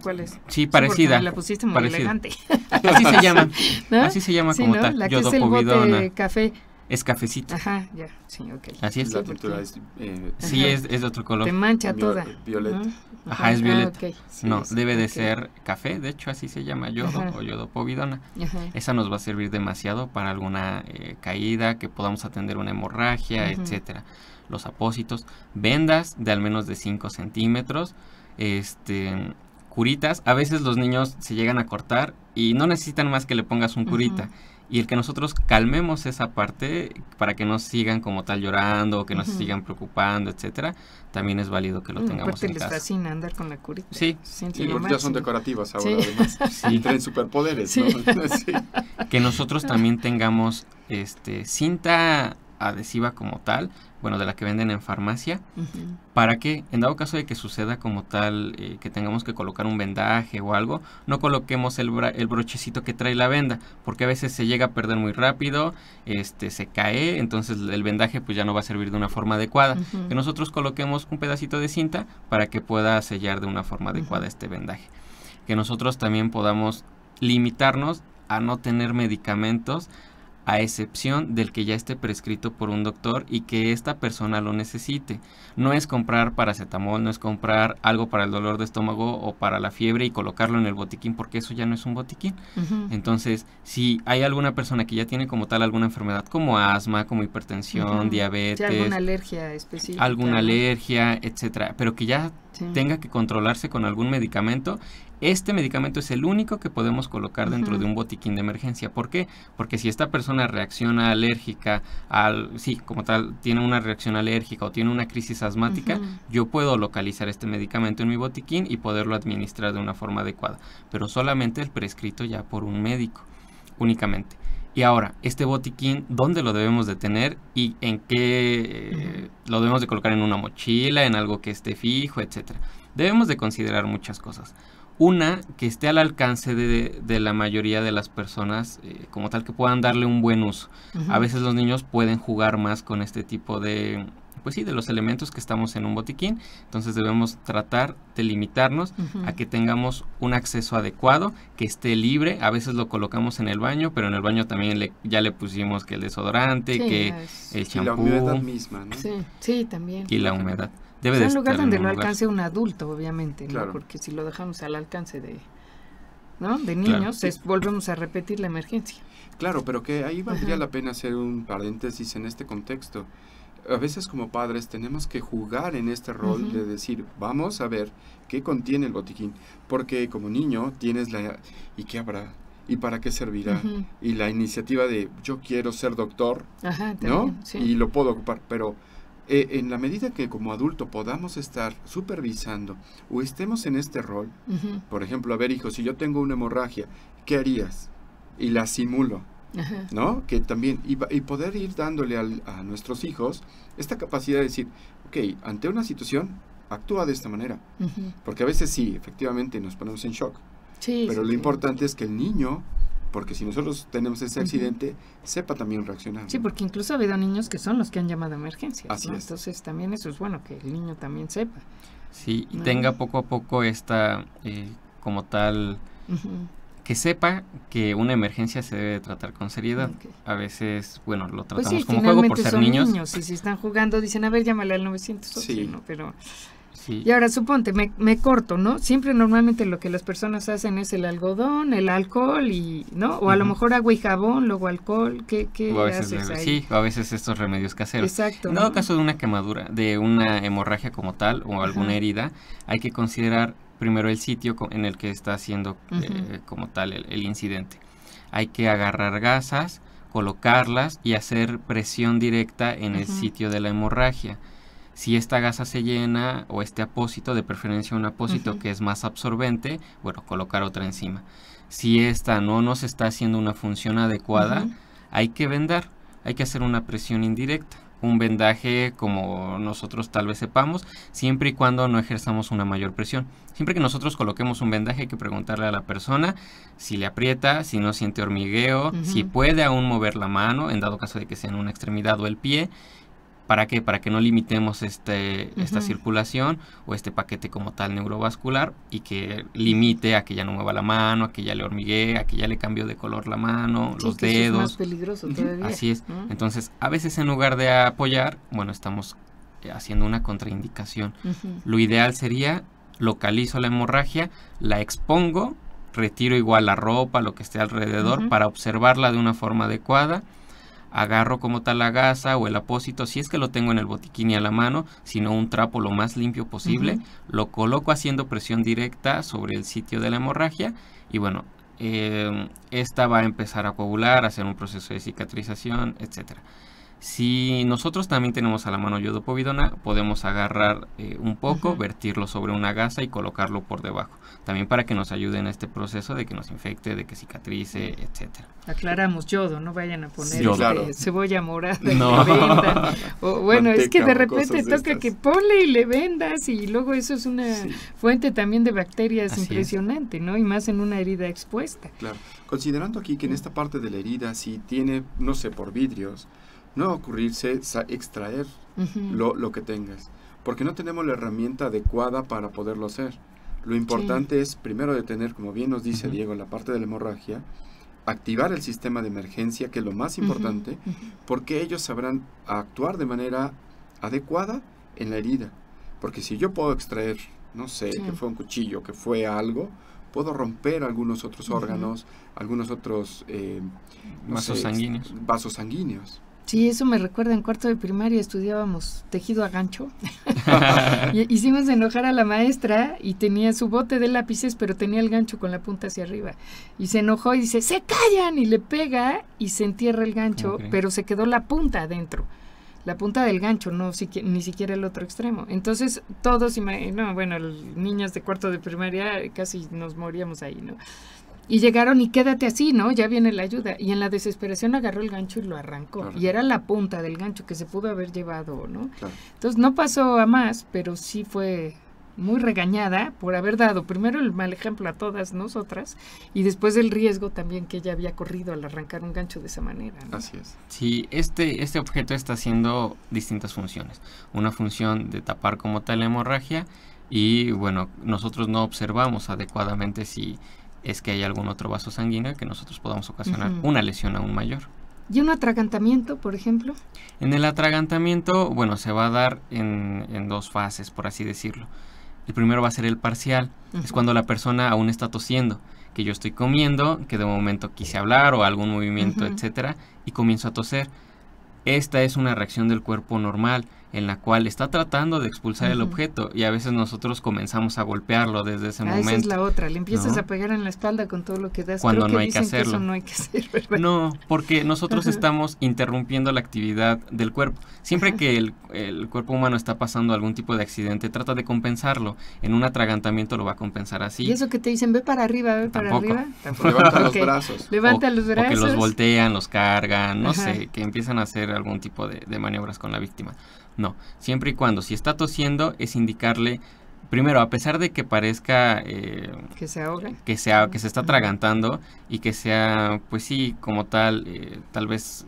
¿Cuál es? Sí, parecida. Sí, la pusiste muy elegante. Así se llama. ¿No? Así se llama sí, como ¿no? tal. La que es el bote café. Es cafecito. Ajá, ya, sí, ok. Así es. La tintura es... sí, es de otro color. Te mancha toda. Violeta. ¿No? Ajá, es violeta. Okay. No, debe de ser café, de hecho así se llama yodo o yodopovidona. Esa nos va a servir demasiado para alguna caída, que podamos atender una hemorragia, etcétera. Los apósitos, vendas de al menos de 5 centímetros, curitas. A veces los niños se llegan a cortar y no necesitan más que le pongas un curita. Y el que nosotros calmemos esa parte para que no sigan como tal llorando o que no se sigan preocupando, etcétera, también es válido que lo tengamos en les casa. fascina andar con la curita. Sí. Y porque ya son decorativas ahora, además. Y traen superpoderes, ¿no? Sí. Que nosotros también tengamos cinta adhesiva como tal, bueno, de la que venden en farmacia, para que, en dado caso de que suceda como tal, que tengamos que colocar un vendaje o algo, no coloquemos el brochecito que trae la venda, porque a veces se llega a perder muy rápido, se cae, entonces el vendaje pues ya no va a servir de una forma adecuada. Que nosotros coloquemos un pedacito de cinta para que pueda sellar de una forma adecuada este vendaje. Que nosotros también podamos limitarnos a no tener medicamentos, a excepción del que ya esté prescrito por un doctor y que esta persona lo necesite. No es comprar paracetamol, no es comprar algo para el dolor de estómago o para la fiebre y colocarlo en el botiquín, porque eso ya no es un botiquín. Entonces, si hay alguna persona que ya tiene como tal alguna enfermedad, como asma, como hipertensión, diabetes, alguna alergia específica, alguna alergia, etcétera, pero que ya tenga que controlarse con algún medicamento, este medicamento es el único que podemos colocar dentro de un botiquín de emergencia. ¿Por qué? Porque si esta persona reacciona alérgica, como tal, tiene una reacción alérgica o tiene una crisis asmática, yo puedo localizar este medicamento en mi botiquín y poderlo administrar de una forma adecuada. Pero solamente el prescrito ya por un médico, únicamente. Y ahora, este botiquín, ¿dónde lo debemos de tener y en qué lo debemos de colocar? En una mochila, en algo que esté fijo, etcétera. Debemos de considerar muchas cosas. Una, que esté al alcance de la mayoría de las personas, como tal, que puedan darle un buen uso. A veces los niños pueden jugar más con este tipo de, pues sí, de los elementos que estamos en un botiquín. Entonces debemos tratar de limitarnos a que tengamos un acceso adecuado, que esté libre. A veces lo colocamos en el baño, pero en el baño también ya le pusimos que el desodorante, que el champú. Y la humedad misma, ¿no? Sí, también. Y la humedad. Debe de estar en un lugar donde lo alcance un adulto, obviamente, ¿no? Claro. Porque si lo dejamos al alcance de niños, volvemos a repetir la emergencia. Claro, pero que ahí valdría la pena hacer un paréntesis en este contexto. A veces como padres tenemos que jugar en este rol de decir, vamos a ver qué contiene el botiquín, porque como niño tienes ¿y qué habrá? ¿Y para qué servirá? Y la iniciativa de yo quiero ser doctor, ¿no? Sí. Y lo puedo ocupar, pero en la medida que como adulto podamos estar supervisando o estemos en este rol, por ejemplo, a ver, hijo, si yo tengo una hemorragia, ¿qué harías? Y la simulo, ¿no? Que también, y poder ir dándole a nuestros hijos esta capacidad de decir, ok, ante una situación, actúa de esta manera. Porque a veces sí, efectivamente nos ponemos en shock. Sí, pero sí, lo importante es que el niño, porque si nosotros tenemos ese accidente, sepa también reaccionar. Sí, porque incluso ha habido niños que son los que han llamado a emergencias. Así ¿no? es. Entonces también eso es bueno, que el niño también sepa. Sí, y tenga poco a poco esta, como tal, que sepa que una emergencia se debe tratar con seriedad. Okay. A veces, bueno, lo Pues tratamos sí, como juego por ser son niños. Y si están jugando, dicen, a ver, llámale al 911, Sí. ¿no? Pero... Sí. Y ahora, suponte, me corto, ¿no? Siempre normalmente lo que las personas hacen es el algodón, el alcohol y, ¿no? O a lo mejor agua y jabón, luego alcohol, ¿qué O a veces, haces ahí? sí, o a veces estos remedios caseros. Exacto. En dado caso de una quemadura, de una hemorragia como tal o alguna herida, hay que considerar primero el sitio en el que está haciendo como tal el incidente. Hay que agarrar gasas, colocarlas y hacer presión directa en el sitio de la hemorragia. Si esta gasa se llena o este apósito, de preferencia un apósito que es más absorbente, bueno, colocar otra encima. Si esta no nos está haciendo una función adecuada, hay que vendar, hay que hacer una presión indirecta. Un vendaje como nosotros tal vez sepamos, siempre y cuando no ejerzamos una mayor presión. Siempre que nosotros coloquemos un vendaje hay que preguntarle a la persona si le aprieta, si no siente hormigueo, si puede aún mover la mano, en dado caso de que sea en una extremidad o el pie. ¿Para qué? Para que no limitemos esta circulación o este paquete como tal neurovascular y que limite a que ya no mueva la mano, a que ya le hormiguee, a que ya le cambió de color la mano, Sí, los que dedos. eso es más peligroso todavía. Así es. Entonces, a veces en lugar de apoyar, bueno, estamos haciendo una contraindicación. Lo ideal sería, localizo la hemorragia, la expongo, retiro igual la ropa, lo que esté alrededor, para observarla de una forma adecuada. Agarro como tal la gasa o el apósito, si es que lo tengo en el botiquín y a la mano, sino un trapo lo más limpio posible, lo coloco haciendo presión directa sobre el sitio de la hemorragia y bueno, esta va a empezar a coagular, a hacer un proceso de cicatrización, etcétera. Si nosotros también tenemos a la mano iodopovidona, podemos agarrar un poco, vertirlo sobre una gasa y colocarlo por debajo. También para que nos ayude en este proceso de que nos infecte, de que cicatrice, etcétera. Aclaramos, yodo, no vayan a poner claro. cebolla morada No. y le vendan. O bueno, es que de Manteca o repente cosas toca de que estas. ponle y le vendas y luego eso es una fuente también de bacterias Así impresionante, ¿no? Y más en una herida expuesta. Claro. Considerando aquí que en esta parte de la herida, si tiene, no sé, por vidrios, no va a ocurrirse extraer lo que tengas, porque no tenemos la herramienta adecuada para poderlo hacer. Lo importante es primero detener, como bien nos dice Diego, la parte de la hemorragia, activar el sistema de emergencia, que es lo más importante, porque ellos sabrán actuar de manera adecuada en la herida. Porque si yo puedo extraer, no sé, que fue un cuchillo, que fue algo, puedo romper algunos otros órganos, algunos otros Vasos sanguíneos. Vasos sanguíneos. Sí, eso me recuerda, en cuarto de primaria estudiábamos tejido a gancho. Hicimos enojar a la maestra y tenía su bote de lápices, pero tenía el gancho con la punta hacia arriba. Y se enojó y dice, ¡se callan! Y le pega y se entierra el gancho, pero se quedó la punta adentro. La punta del gancho, no ni siquiera el otro extremo. Entonces, todos, niños de cuarto de primaria casi nos moríamos ahí, ¿no? Y llegaron y quédate así, ¿no? Ya viene la ayuda. Y en la desesperación agarró el gancho y lo arrancó. Claro. Y era la punta del gancho que se pudo haber llevado, ¿no? Claro. Entonces no pasó a más, pero sí fue muy regañada por haber dado primero el mal ejemplo a todas nosotras y después el riesgo también que ella había corrido al arrancar un gancho de esa manera, ¿no? Así es. Sí, este objeto está haciendo distintas funciones. Una función de tapar como tal la hemorragia y, bueno, nosotros no observamos adecuadamente si es que hay algún otro vaso sanguíneo que nosotros podamos ocasionar una lesión aún mayor. ¿Y un atragantamiento, por ejemplo? En el atragantamiento, bueno, se va a dar en dos fases, por así decirlo. El primero va a ser el parcial, es cuando la persona aún está tosiendo, que yo estoy comiendo, que de momento quise hablar o algún movimiento, etcétera, y comienzo a toser. Esta es una reacción del cuerpo normal, en la cual está tratando de expulsar el objeto y a veces nosotros comenzamos a golpearlo desde ese momento. Esa es la otra, le empiezas a pegar en la espalda con todo lo que das. Cuando Creo que no hay que hacerlo. Que eso no hay que hacer, ¿verdad? No, porque nosotros estamos interrumpiendo la actividad del cuerpo. Siempre que el cuerpo humano está pasando algún tipo de accidente, trata de compensarlo. En un atragantamiento lo va a compensar así. ¿Y eso que te dicen, ve para arriba, ve para arriba? Tampoco. Levanta los brazos. Levanta los brazos. O que los voltean, los cargan, no sé, que empiezan a hacer algún tipo de maniobras con la víctima. No, siempre y cuando, si está tosiendo, es indicarle, primero, a pesar de que parezca que se ahoga, que se está atragantando y que sea, pues sí, como tal, tal vez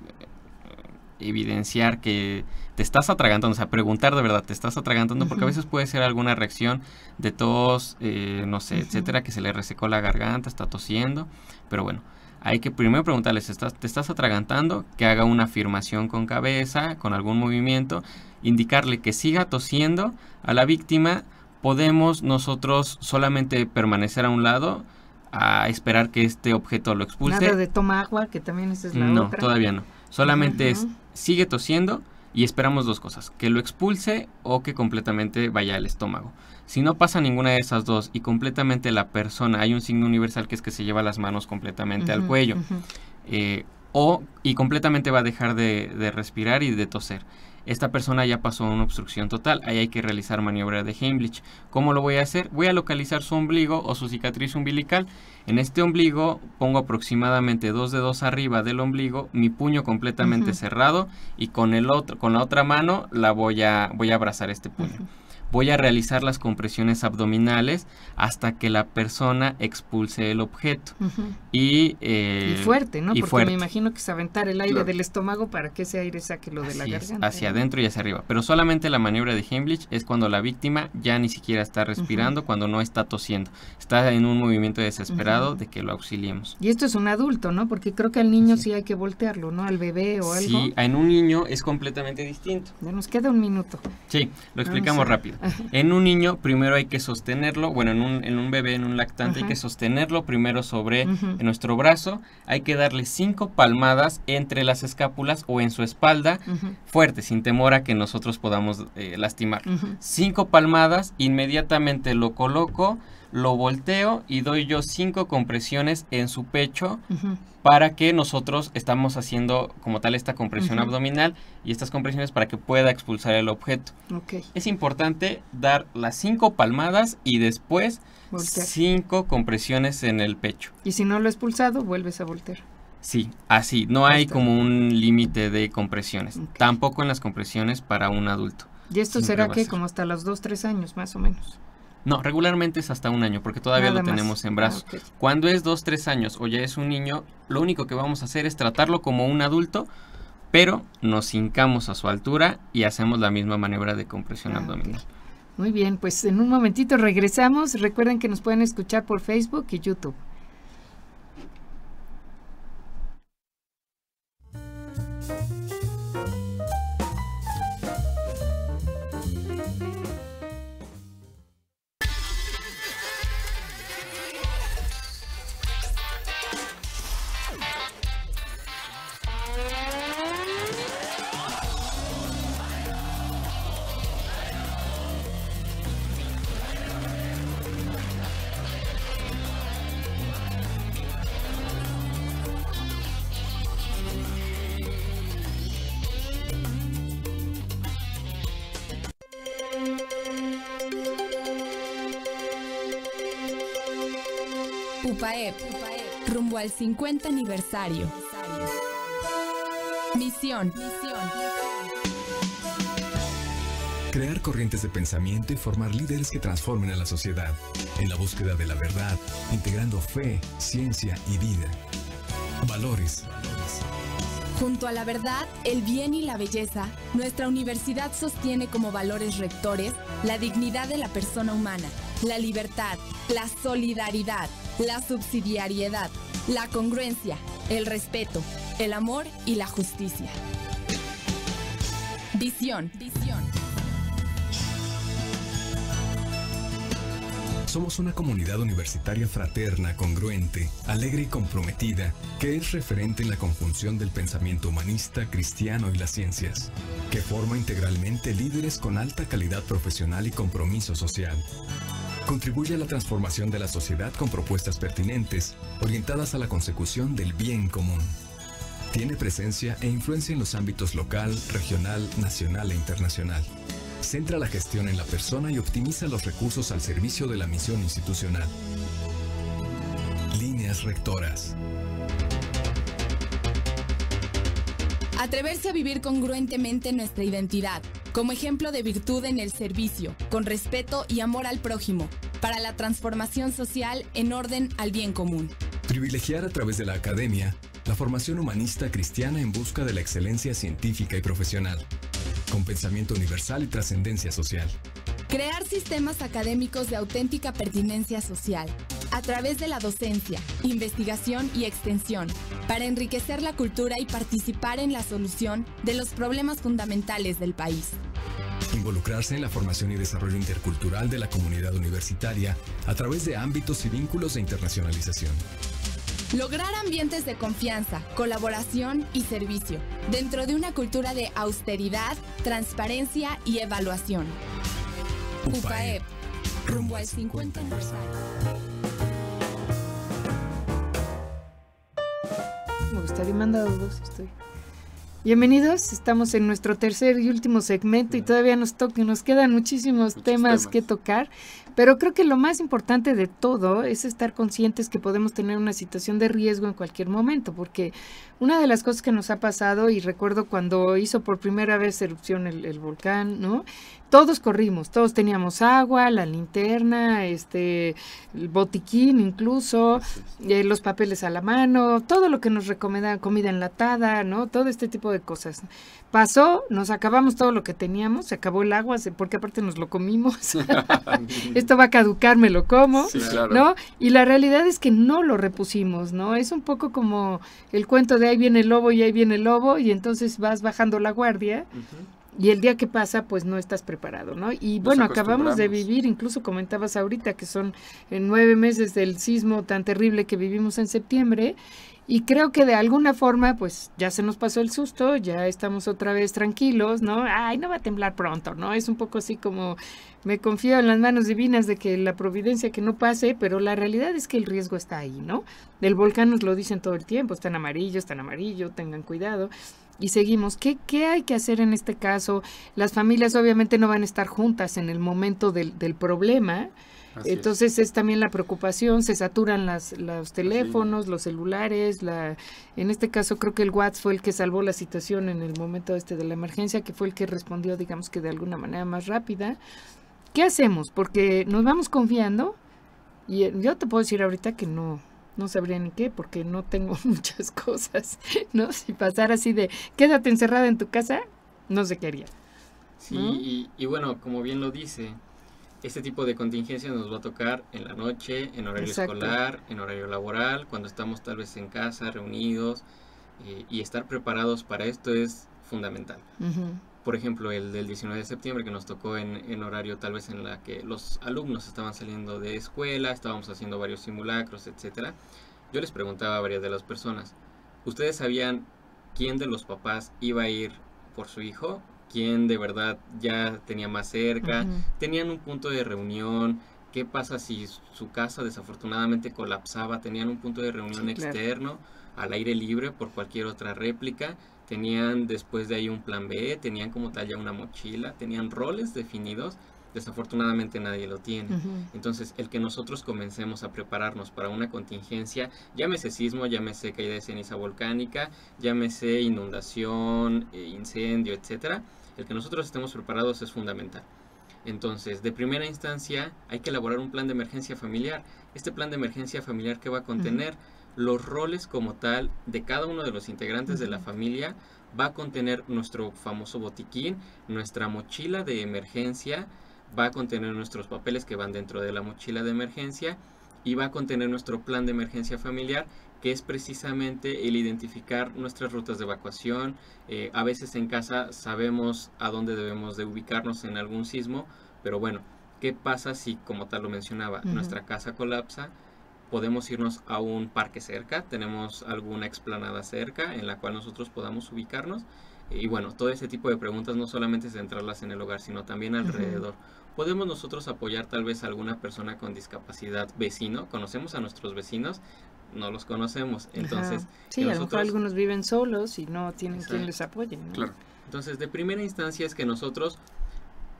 evidenciar que te estás atragantando, o sea, preguntar de verdad, ¿te estás atragantando? Porque a veces puede ser alguna reacción de tos, no sé, etcétera, que se le resecó la garganta, está tosiendo, pero bueno, hay que primero preguntarles, ¿te estás atragantando? Que haga una afirmación con cabeza, con algún movimiento, indicarle que siga tosiendo. A la víctima podemos nosotros solamente permanecer a un lado, a esperar que este objeto lo expulse. Nada de toma agua, que también esa es la otra. No, todavía no. Solamente es, sigue tosiendo y esperamos dos cosas, que lo expulse o que completamente vaya al estómago. Si no pasa ninguna de esas dos y completamente la persona, hay un signo universal que es que se lleva las manos completamente al cuello, y completamente va a dejar de respirar y de toser. Esta persona ya pasó una obstrucción total, ahí hay que realizar maniobra de Heimlich. ¿Cómo lo voy a hacer? Voy a localizar su ombligo o su cicatriz umbilical. En este ombligo pongo aproximadamente 2 dedos arriba del ombligo, mi puño completamente cerrado, y con la otra mano voy a abrazar este puño. Voy a realizar las compresiones abdominales hasta que la persona expulse el objeto. Y fuerte, ¿no? Porque fuerte. Me imagino que es aventar el aire del estómago para que ese aire saque lo de la garganta. Hacia adentro y hacia arriba. Pero solamente la maniobra de Heimlich es cuando la víctima ya ni siquiera está respirando, cuando no está tosiendo. Está en un movimiento desesperado de que lo auxiliemos. Y esto es un adulto, ¿no? Porque creo que al niño sí hay que voltearlo, ¿no? Al bebé o algo. Sí, en un niño es completamente distinto. Ya nos queda un minuto. Sí, lo explicamos rápido. En un niño primero hay que sostenerlo, bueno, en un bebé, en un lactante, hay que sostenerlo primero sobre nuestro brazo, hay que darle 5 palmadas entre las escápulas o en su espalda, fuerte, sin temor a que nosotros podamos lastimar. 5 palmadas, inmediatamente lo coloco, lo volteo y doy yo 5 compresiones en su pecho, para que nosotros estamos haciendo como tal esta compresión abdominal y estas compresiones para que pueda expulsar el objeto. Es importante dar las 5 palmadas y después voltear. 5 compresiones en el pecho. Y si no lo he expulsado, vuelves a voltear. Sí, así, no hay como un límite de compresiones, tampoco en las compresiones para un adulto. ¿Y esto será que como hasta los 2-3 años más o menos? No, regularmente es hasta 1 año, porque todavía lo tenemos en brazos. Cuando es 2-3 años o ya es un niño, lo único que vamos a hacer es tratarlo como un adulto, pero nos hincamos a su altura y hacemos la misma maniobra de compresión abdominal. Muy bien, pues en un momentito regresamos. Recuerden que nos pueden escuchar por Facebook y YouTube. UPAEP, rumbo al 50 aniversario. Misión. Crear corrientes de pensamiento y formar líderes que transformen a la sociedad, en la búsqueda de la verdad, integrando fe, ciencia y vida. Valores. Junto a la verdad, el bien y la belleza, nuestra universidad sostiene como valores rectores la dignidad de la persona humana, la libertad, la solidaridad, la subsidiariedad, la congruencia, el respeto, el amor y la justicia. Visión. Somos una comunidad universitaria fraterna, congruente, alegre y comprometida, que es referente en la conjunción del pensamiento humanista, cristiano y las ciencias, que forma integralmente líderes con alta calidad profesional y compromiso social. Contribuye a la transformación de la sociedad con propuestas pertinentes, orientadas a la consecución del bien común. Tiene presencia e influencia en los ámbitos local, regional, nacional e internacional. Centra la gestión en la persona y optimiza los recursos al servicio de la misión institucional. Líneas rectoras. Atreverse a vivir congruentemente nuestra identidad, como ejemplo de virtud en el servicio, con respeto y amor al prójimo, para la transformación social en orden al bien común. Privilegiar a través de la academia la formación humanista cristiana en busca de la excelencia científica y profesional, con pensamiento universal y trascendencia social. Crear sistemas académicos de auténtica pertinencia social, a través de la docencia, investigación y extensión, para enriquecer la cultura y participar en la solución de los problemas fundamentales del país. Involucrarse en la formación y desarrollo intercultural de la comunidad universitaria a través de ámbitos y vínculos de internacionalización. Lograr ambientes de confianza, colaboración y servicio, dentro de una cultura de austeridad, transparencia y evaluación. UPAEP, rumbo al 50 aniversario. Me gustaría mandar dos, estoy. Bienvenidos, estamos en nuestro tercer y último segmento y todavía nos quedan muchos temas que tocar, pero creo que lo más importante de todo es estar conscientes que podemos tener una situación de riesgo en cualquier momento, porque una de las cosas que nos ha pasado, y recuerdo cuando hizo por primera vez erupción el volcán, ¿no? Todos corrimos, todos teníamos agua, la linterna, el botiquín incluso, los papeles a la mano, todo lo que nos recomendaban, comida enlatada, ¿no? Todo este tipo de cosas. Pasó, nos acabamos todo lo que teníamos, se acabó el agua, porque aparte nos lo comimos. Esto va a caducar, me lo como, sí, claro, ¿no? Y la realidad es que no lo repusimos, ¿no? Es un poco como el cuento de ahí viene el lobo y ahí viene el lobo, y entonces vas bajando la guardia. Y el día que pasa, pues no estás preparado, ¿no? Y bueno, acabamos de vivir, incluso comentabas ahorita que son 9 meses del sismo tan terrible que vivimos en septiembre, y creo que de alguna forma, pues ya se nos pasó el susto, ya estamos otra vez tranquilos, ¿no? Ay, no va a temblar pronto, ¿no? Es un poco así como, me confío en las manos divinas de que la providencia que no pase, pero la realidad es que el riesgo está ahí, ¿no? Del volcán nos lo dicen todo el tiempo, está en amarillo, tengan cuidado. Y seguimos. ¿Qué hay que hacer en este caso? Las familias obviamente no van a estar juntas en el momento del problema. Así entonces es también la preocupación, se saturan los teléfonos, los celulares, en este caso creo que el WhatsApp fue el que salvó la situación en el momento de la emergencia, que fue el que respondió, digamos que de alguna manera más rápida. ¿Qué hacemos? Porque nos vamos confiando, y yo te puedo decir ahorita que no sabría ni qué, porque no tengo muchas cosas, ¿no? Si pasara así de, quédate encerrada en tu casa, no sé qué haría. Sí, ¿no? Y bueno, como bien lo dice, este tipo de contingencia nos va a tocar en la noche, en horario escolar, en horario laboral, cuando estamos tal vez en casa, reunidos, y estar preparados para esto es fundamental. Por ejemplo, el del 19 de septiembre que nos tocó en horario tal vez en la que los alumnos estaban saliendo de escuela, estábamos haciendo varios simulacros, etcétera. Yo les preguntaba a varias de las personas, ¿ustedes sabían quién de los papás iba a ir por su hijo? ¿Quién de verdad ya tenía más cerca? ¿Tenían un punto de reunión? ¿Qué pasa si su casa desafortunadamente colapsaba? ¿Tenían un punto de reunión externo, al aire libre, por cualquier otra réplica? ¿Tenían después de ahí un plan B? ¿Tenían como tal ya una mochila? ¿Tenían roles definidos? Desafortunadamente nadie lo tiene. Entonces, el que nosotros comencemos a prepararnos para una contingencia, llámese sismo, llámese caída de ceniza volcánica, llámese inundación, incendio, etcétera, el que nosotros estemos preparados es fundamental. Entonces, de primera instancia, hay que elaborar un plan de emergencia familiar. Este plan de emergencia familiar que va a contener los roles como tal de cada uno de los integrantes de la familia, va a contener nuestro famoso botiquín, nuestra mochila de emergencia, va a contener nuestros papeles que van dentro de la mochila de emergencia y va a contener nuestro plan de emergencia familiar, que es precisamente el identificar nuestras rutas de evacuación. A veces en casa sabemos a dónde debemos de ubicarnos en algún sismo, pero bueno, ¿qué pasa si, como tal lo mencionaba, nuestra casa colapsa? Podemos irnos a un parque cerca, tenemos alguna explanada cerca en la cual nosotros podamos ubicarnos. Y bueno, todo ese tipo de preguntas no solamente centrarlas en el hogar, sino también alrededor. ¿Podemos nosotros apoyar tal vez a alguna persona con discapacidad vecino? ¿Conocemos a nuestros vecinos? No los conocemos. Entonces, sí, a lo mejor algunos viven solos y no tienen quien les apoye, ¿no? Claro. Entonces, de primera instancia es que nosotros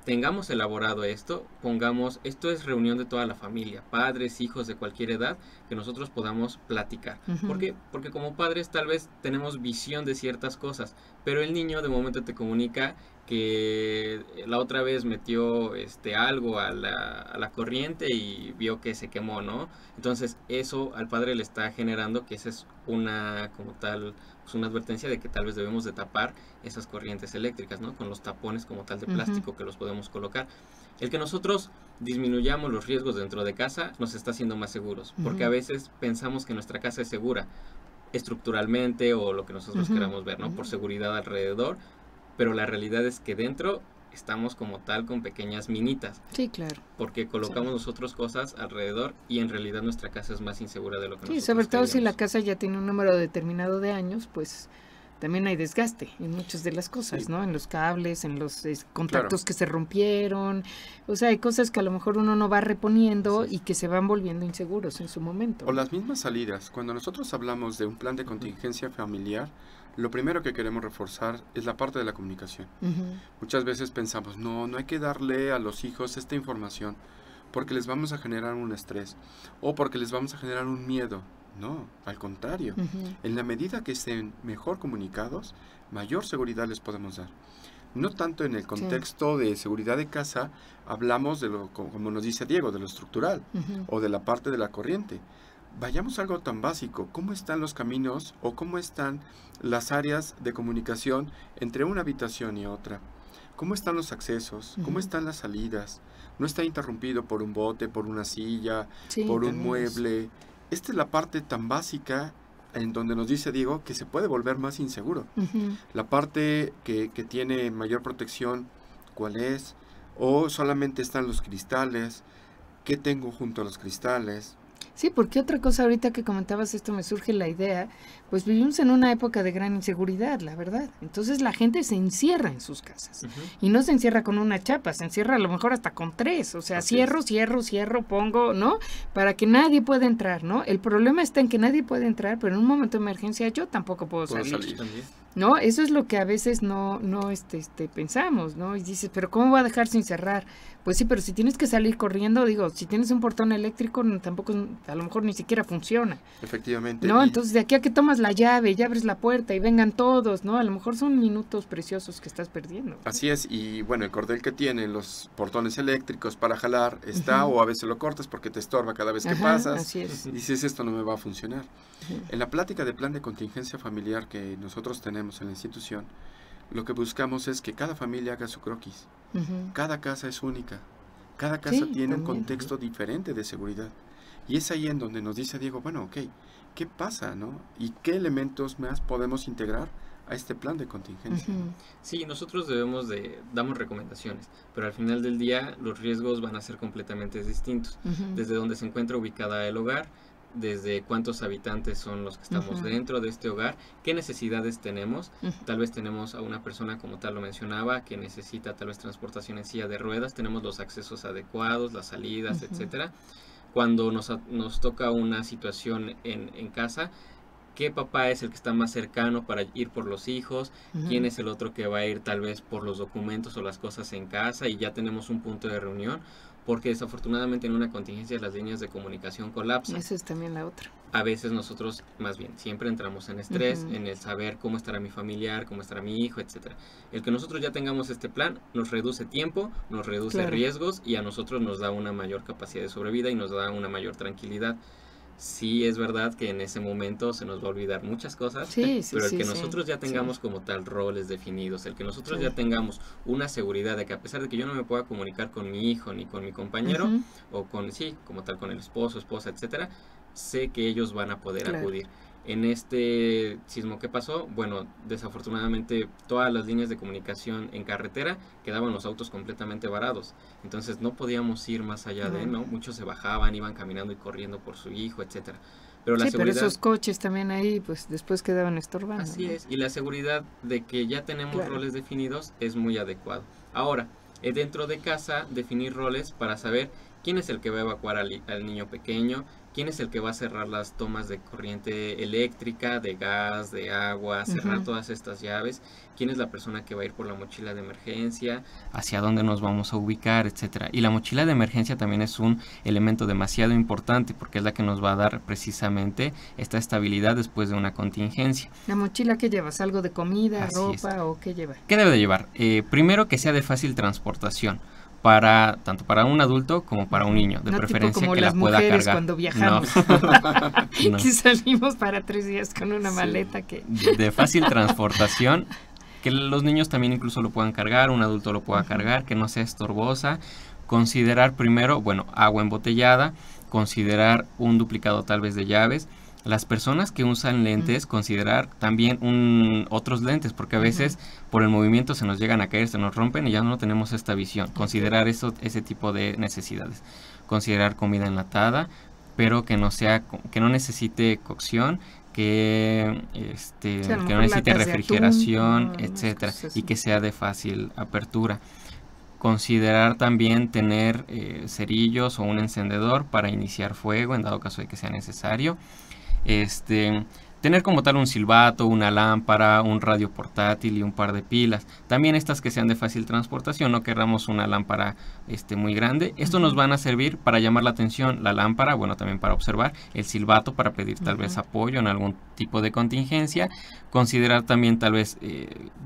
tengamos elaborado esto, pongamos, esto es reunión de toda la familia, padres, hijos de cualquier edad, que nosotros podamos platicar. ¿Por qué? Porque como padres tal vez tenemos visión de ciertas cosas, pero el niño de momento te comunica que la otra vez metió algo a la corriente y vio que se quemó, ¿no? Entonces eso al padre le está generando que esa es una, como tal, pues una advertencia de que tal vez debemos de tapar esas corrientes eléctricas, ¿no? Con los tapones como tal de plástico que los podemos colocar. El que nosotros disminuyamos los riesgos dentro de casa nos está haciendo más seguros, porque a veces pensamos que nuestra casa es segura estructuralmente o lo que nosotros queramos ver, ¿no? Por seguridad alrededor, pero la realidad es que dentro estamos como tal con pequeñas minitas. Sí, claro. Porque colocamos nosotros cosas alrededor y en realidad nuestra casa es más insegura de lo que nosotros sobre todo creíamos. si la casa ya tiene un número determinado de años, pues también hay desgaste en muchas de las cosas, ¿no? En los cables, en los contactos que se rompieron. O sea, hay cosas que a lo mejor uno no va reponiendo y que se van volviendo inseguros en su momento. O las mismas salidas. Cuando nosotros hablamos de un plan de contingencia familiar, lo primero que queremos reforzar es la parte de la comunicación. Muchas veces pensamos, no hay que darle a los hijos esta información porque les vamos a generar un estrés o porque les vamos a generar un miedo. No, al contrario. En la medida que estén mejor comunicados, mayor seguridad les podemos dar. No tanto en el contexto de seguridad de casa, hablamos de lo, como nos dice Diego, de lo estructural o de la parte de la corriente. Vayamos a algo tan básico, ¿cómo están los caminos o cómo están las áreas de comunicación entre una habitación y otra? ¿Cómo están los accesos? ¿Cómo están las salidas? ¿No está interrumpido por un bote, por una silla, por un mueble? Esta es la parte tan básica en donde nos dice Diego que se puede volver más inseguro. La parte que tiene mayor protección, ¿cuál es? ¿O solamente están los cristales? ¿Qué tengo junto a los cristales? Sí, porque otra cosa ahorita que comentabas esto me surge la idea, pues vivimos en una época de gran inseguridad, la verdad. Entonces la gente se encierra en sus casas y no se encierra con una chapa, se encierra a lo mejor hasta con 3, o sea, así cierro, pongo, ¿no? Para que nadie pueda entrar, ¿no? El problema está en que nadie puede entrar, pero en un momento de emergencia yo tampoco puedo salir. ¿No? Eso es lo que a veces no pensamos, ¿no? Y dices, pero ¿cómo va a dejar sin cerrar? Pues sí, pero si tienes que salir corriendo, digo, si tienes un portón eléctrico, tampoco, a lo mejor ni siquiera funciona. Efectivamente. ¿No? Entonces, de aquí a que tomas la llave y abres la puerta y vengan todos, ¿no? A lo mejor son minutos preciosos que estás perdiendo, ¿no? Así es, y bueno, el cordel que tienen los portones eléctricos para jalar está, o a veces lo cortas porque te estorba cada vez que pasas. Así es. Y dices, esto no me va a funcionar. En la plática de plan de contingencia familiar que nosotros tenemos en la institución, lo que buscamos es que cada familia haga su croquis. Cada casa es única. Cada casa tiene un contexto diferente de seguridad. Y es ahí en donde nos dice Diego, bueno, ok, ¿qué pasa, no? ¿Y qué elementos más podemos integrar a este plan de contingencia? Sí, nosotros damos recomendaciones, pero al final del día los riesgos van a ser completamente distintos. Desde donde se encuentra ubicada el hogar, desde cuántos habitantes son los que estamos dentro de este hogar, qué necesidades tenemos. Tal vez tenemos a una persona, como tal lo mencionaba, que necesita tal vez transportación en silla de ruedas, tenemos los accesos adecuados, las salidas, etcétera. Cuando nos toca una situación en casa, ¿qué papá es el que está más cercano para ir por los hijos? ¿Quién es el otro que va a ir tal vez por los documentos o las cosas en casa? Y ya tenemos un punto de reunión, porque desafortunadamente en una contingencia las líneas de comunicación colapsan. Esa es también la otra. A veces nosotros, más bien, siempre entramos en estrés, en el saber cómo estará mi familiar, cómo estará mi hijo, etcétera. El que nosotros ya tengamos este plan nos reduce tiempo, nos reduce riesgos y a nosotros nos da una mayor capacidad de sobrevida y nos da una mayor tranquilidad. Sí, es verdad que en ese momento se nos va a olvidar muchas cosas, pero el que nosotros ya tengamos como tal roles definidos, el que nosotros ya tengamos una seguridad de que a pesar de que yo no me pueda comunicar con mi hijo ni con mi compañero, o como tal con el esposo, esposa, etcétera, sé que ellos van a poder acudir. En este sismo que pasó, bueno, desafortunadamente todas las líneas de comunicación en carretera quedaban los autos completamente varados. Entonces no podíamos ir más allá de, ¿no? Muchos se bajaban, iban caminando y corriendo por su hijo, etcétera. Pero la seguridad, pero esos coches también ahí, pues después quedaban estorbando. Así es, y la seguridad de que ya tenemos roles definidos es muy adecuado. Ahora, dentro de casa, definir roles para saber quién es el que va a evacuar al niño pequeño, ¿quién es el que va a cerrar las tomas de corriente eléctrica, de gas, de agua, cerrar todas estas llaves? ¿Quién es la persona que va a ir por la mochila de emergencia? ¿Hacia dónde nos vamos a ubicar, etcétera? Y la mochila de emergencia también es un elemento demasiado importante porque es la que nos va a dar precisamente esta estabilidad después de una contingencia. ¿La mochila qué llevas? ¿Algo de comida, Así ropa es. o qué lleva? ¿Qué debe de llevar? Primero, que sea de fácil transportación. Tanto para un adulto como para un niño, de preferencia como que las la pueda mujeres cargar. cuando viajamos. No. Que salimos para 3 días con una maleta que... De fácil transportación, que los niños también incluso lo puedan cargar, un adulto lo pueda cargar, que no sea estorbosa. Considerar primero, agua embotellada, considerar un duplicado tal vez de llaves. Las personas que usan lentes, considerar también otros lentes, porque a veces por el movimiento se nos llegan a caer, se nos rompen y ya no tenemos esta visión. Considerar ese tipo de necesidades. Considerar comida enlatada, pero que no necesite cocción, que no necesite refrigeración, etcétera, y que sea de fácil apertura. Considerar también tener cerillos o un encendedor para iniciar fuego en dado caso de que sea necesario. Tener como tal un silbato, una lámpara, un radio portátil y un par de pilas. También estas que sean de fácil transportación, no querramos una lámpara muy grande. Estos nos van a servir para llamar la atención. La lámpara, también para observar. El silbato para pedir tal vez apoyo en algún tipo de contingencia. Considerar también tal vez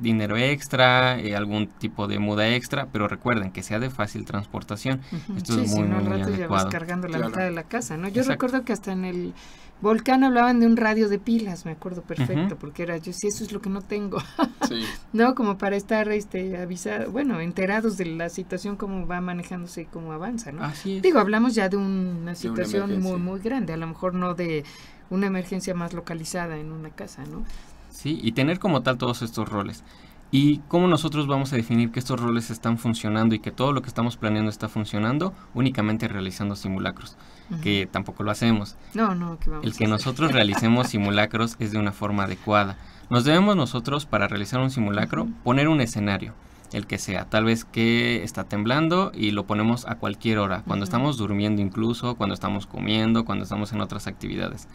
dinero extra, algún tipo de muda extra, pero recuerden que sea de fácil transportación. Esto es muy, muy rato adecuado. Ya vas cargando la mitad de la casa, ¿no? Yo recuerdo que hasta en el Volcán hablaban de un radio de pilas, me acuerdo perfecto, porque yo sí, eso es lo que no tengo. Sí. No, como para estar avisado, enterados de la situación, cómo va manejándose y cómo avanza, ¿no? Así es. Digo, hablamos ya de una situación emergencia. muy, muy grande, a lo mejor no de una emergencia más localizada en una casa, ¿no? Sí, y tener como tal todos estos roles. ¿Y cómo nosotros vamos a definir que estos roles están funcionando y que todo lo que estamos planeando está funcionando? Únicamente realizando simulacros, que tampoco lo hacemos. No, que vamos El que nosotros realicemos simulacros es de una forma adecuada. Nos debemos nosotros, para realizar un simulacro, poner un escenario, el que sea. Tal vez que está temblando y lo ponemos a cualquier hora, cuando estamos durmiendo incluso, cuando estamos comiendo, cuando estamos en otras actividades.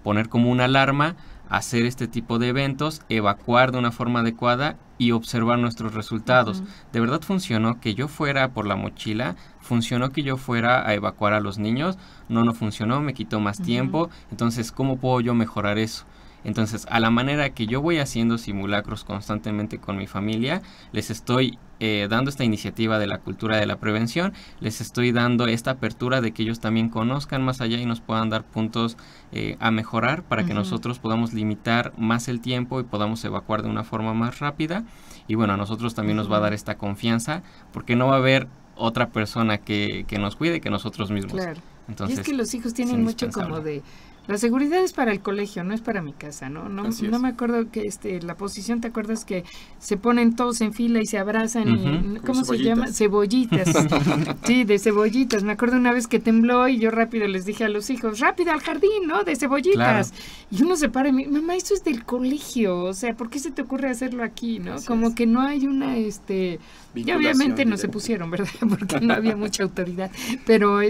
Poner como una alarma, hacer este tipo de eventos, evacuar de una forma adecuada y observar nuestros resultados. ¿De verdad funcionó que yo fuera por la mochila? ¿Funcionó que yo fuera a evacuar a los niños? No funcionó, me quitó más tiempo. Entonces, ¿cómo puedo yo mejorar eso? Entonces, a la manera que yo voy haciendo simulacros constantemente con mi familia, les estoy dando esta iniciativa de la cultura de la prevención, les estoy dando esta apertura de que ellos también conozcan más allá y nos puedan dar puntos a mejorar para que nosotros podamos limitar más el tiempo y podamos evacuar de una forma más rápida. Y a nosotros también nos va a dar esta confianza, porque no va a haber otra persona que nos cuide que nosotros mismos. Claro. Entonces, y es que los hijos tienen mucho como de... La seguridad es para el colegio, no es para mi casa, ¿no? No me acuerdo que la posición, ¿te acuerdas que se ponen todos en fila y se abrazan y ¿cómo se llama? Cebollitas. Sí, de cebollitas. Me acuerdo una vez que tembló y yo rápido les dije a los hijos, rápido al jardín, ¿no? De cebollitas. Claro. Y uno se para y me dice, mamá, esto es del colegio, o sea, ¿por qué se te ocurre hacerlo aquí, no? Así como es. que no hay una, y obviamente no se pusieron, ¿verdad? Porque no había mucha autoridad, pero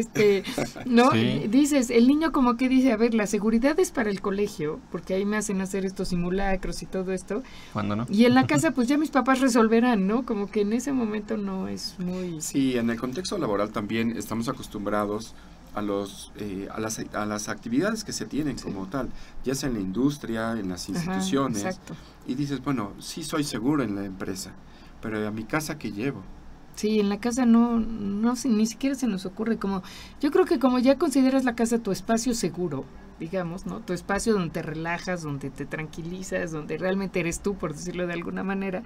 ¿no? Sí. Dices, el niño como que dice, a ver, la seguridad es para el colegio, porque ahí me hacen hacer estos simulacros y todo esto. ¿Cuándo no? Y en la casa, pues ya mis papás resolverán, ¿no? Como que en ese momento no es muy... Sí, en el contexto laboral también estamos acostumbrados a las actividades que se tienen como tal, ya sea en la industria, en las instituciones. Ajá, exacto. Y dices, sí soy seguro en la empresa, pero a mi casa, ¿qué llevo? Sí, en la casa no ni siquiera se nos ocurre, yo creo que como ya consideras la casa tu espacio seguro, digamos, ¿no? Tu espacio donde te relajas, donde te tranquilizas, donde realmente eres tú, por decirlo de alguna manera,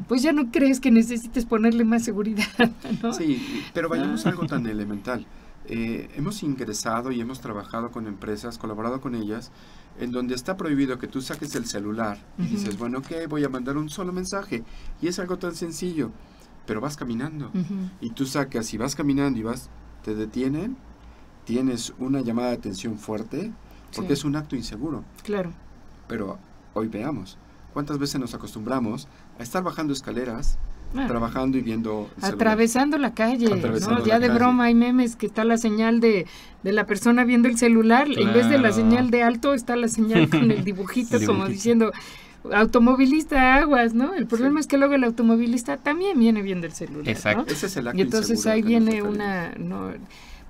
pues ya no crees que necesites ponerle más seguridad, ¿no? Sí, pero vayamos a algo tan elemental. Hemos ingresado y hemos trabajado con empresas, colaborado con ellas, en donde está prohibido que tú saques el celular y dices, voy a mandar un solo mensaje, y es algo tan sencillo, pero vas caminando, y tú sacas y vas caminando y te detienen, tienes una llamada de atención fuerte, porque es un acto inseguro. Claro. Pero hoy veamos, ¿cuántas veces nos acostumbramos a estar bajando escaleras trabajando y viendo el atravesando la calle, atravesando ¿no? Ya de broma hay memes que está la señal de la persona viendo el celular, en vez de la señal de alto está la señal con el dibujito como diciendo automovilista, aguas, ¿no? El problema es que luego el automovilista también viene viendo el celular, exacto, ¿no? Ese es el acto y entonces inseguro ahí viene una, ¿no?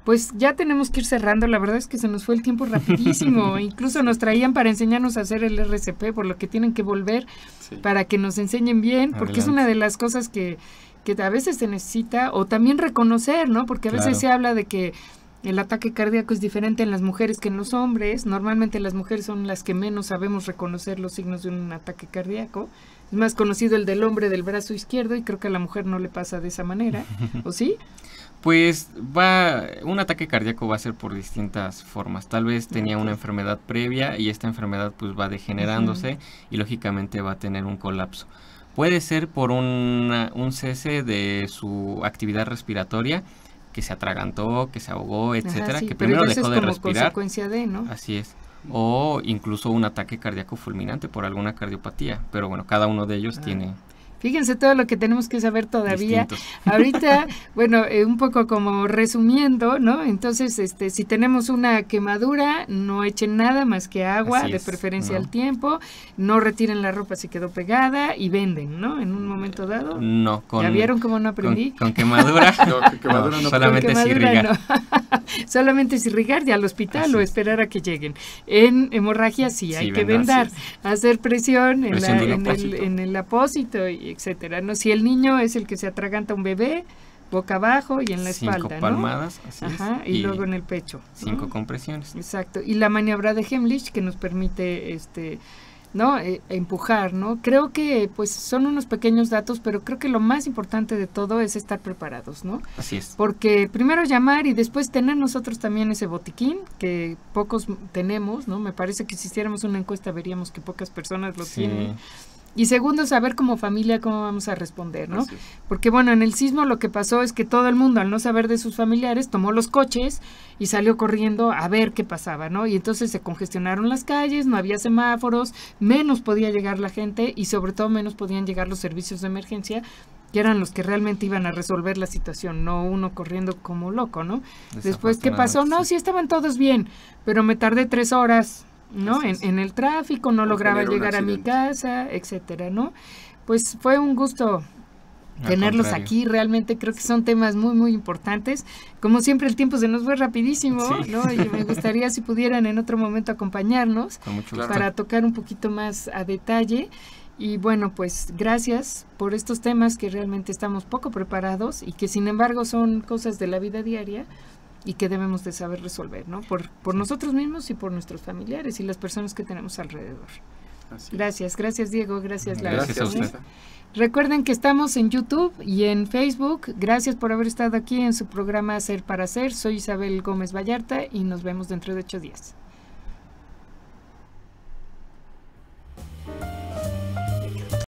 Pues ya tenemos que ir cerrando, la verdad es que se nos fue el tiempo rapidísimo, incluso nos traían para enseñarnos a hacer el RCP, por lo que tienen que volver para que nos enseñen bien, porque es una de las cosas que a veces se necesita, o también reconocer, ¿no? Porque a veces se habla de que el ataque cardíaco es diferente en las mujeres que en los hombres, normalmente las mujeres son las que menos sabemos reconocer los signos de un ataque cardíaco, es más conocido el del hombre del brazo izquierdo y creo que a la mujer no le pasa de esa manera, ¿o sí? Pues un ataque cardíaco va a ser por distintas formas. Tal vez tenía una enfermedad previa y esta enfermedad pues va degenerándose y lógicamente va a tener un colapso. Puede ser por un cese de su actividad respiratoria, que se atragantó, que se ahogó, etcétera, que primero dejó de respirar. Consecuencia de, ¿no? Así es. O incluso un ataque cardíaco fulminante por alguna cardiopatía. Pero bueno, cada uno de ellos tiene... Fíjense todo lo que tenemos que saber todavía. Distintos. Ahorita, bueno, un poco como resumiendo, ¿no? Entonces, si tenemos una quemadura, no echen nada más que agua, de preferencia al tiempo, no retiren la ropa si quedó pegada y venden, ¿no? En un momento dado. No, ¿Ya vieron cómo no aprendí? Con quemadura, no, solamente es irrigar. No. Solamente es irrigar y al hospital o esperar a que lleguen. En hemorragia sí hay que vendar, hacer presión en el apósito y etcétera, ¿no? Si el niño es el que se atraganta un bebé, boca abajo y en la espalda, 5 palmadas, ¿no? Ajá, y luego en el pecho. 5 compresiones. Exacto. Y la maniobra de Heimlich que nos permite ¿no? Empujar, ¿no? Creo que pues son unos pequeños datos, pero creo que lo más importante de todo es estar preparados, ¿no? Así es. Porque primero llamar y después tener nosotros también ese botiquín, que pocos tenemos, ¿no? Me parece que si hiciéramos una encuesta veríamos que pocas personas lo tienen. Y segundo, saber como familia cómo vamos a responder, ¿no? Porque bueno, en el sismo lo que pasó es que todo el mundo, al no saber de sus familiares, tomó los coches y salió corriendo a ver qué pasaba, ¿no? Y entonces se congestionaron las calles, no había semáforos, menos podía llegar la gente y sobre todo menos podían llegar los servicios de emergencia, que eran los que realmente iban a resolver la situación, no uno corriendo como loco, ¿no? Después, ¿qué pasó? No, sí estaban todos bien, pero me tardé 3 horas, ¿no? En el tráfico, no lograba llegar a mi casa, etcétera, ¿no? Pues fue un gusto tenerlos aquí, realmente creo que son temas muy, muy importantes. Como siempre el tiempo se nos fue rapidísimo, ¿no? Y me gustaría si pudieran en otro momento acompañarnos para tocar un poquito más a detalle. Y bueno, pues gracias por estos temas que realmente estamos poco preparados y que sin embargo son cosas de la vida diaria y que debemos de saber resolver, ¿no? Por nosotros mismos y por nuestros familiares y las personas que tenemos alrededor. Gracias Diego, gracias Lara. Gracias a usted. Recuerden que estamos en YouTube y en Facebook. Gracias por haber estado aquí en su programa Hacer para Hacer. Soy Isabel Gómez Vallarta y nos vemos dentro de 8 días.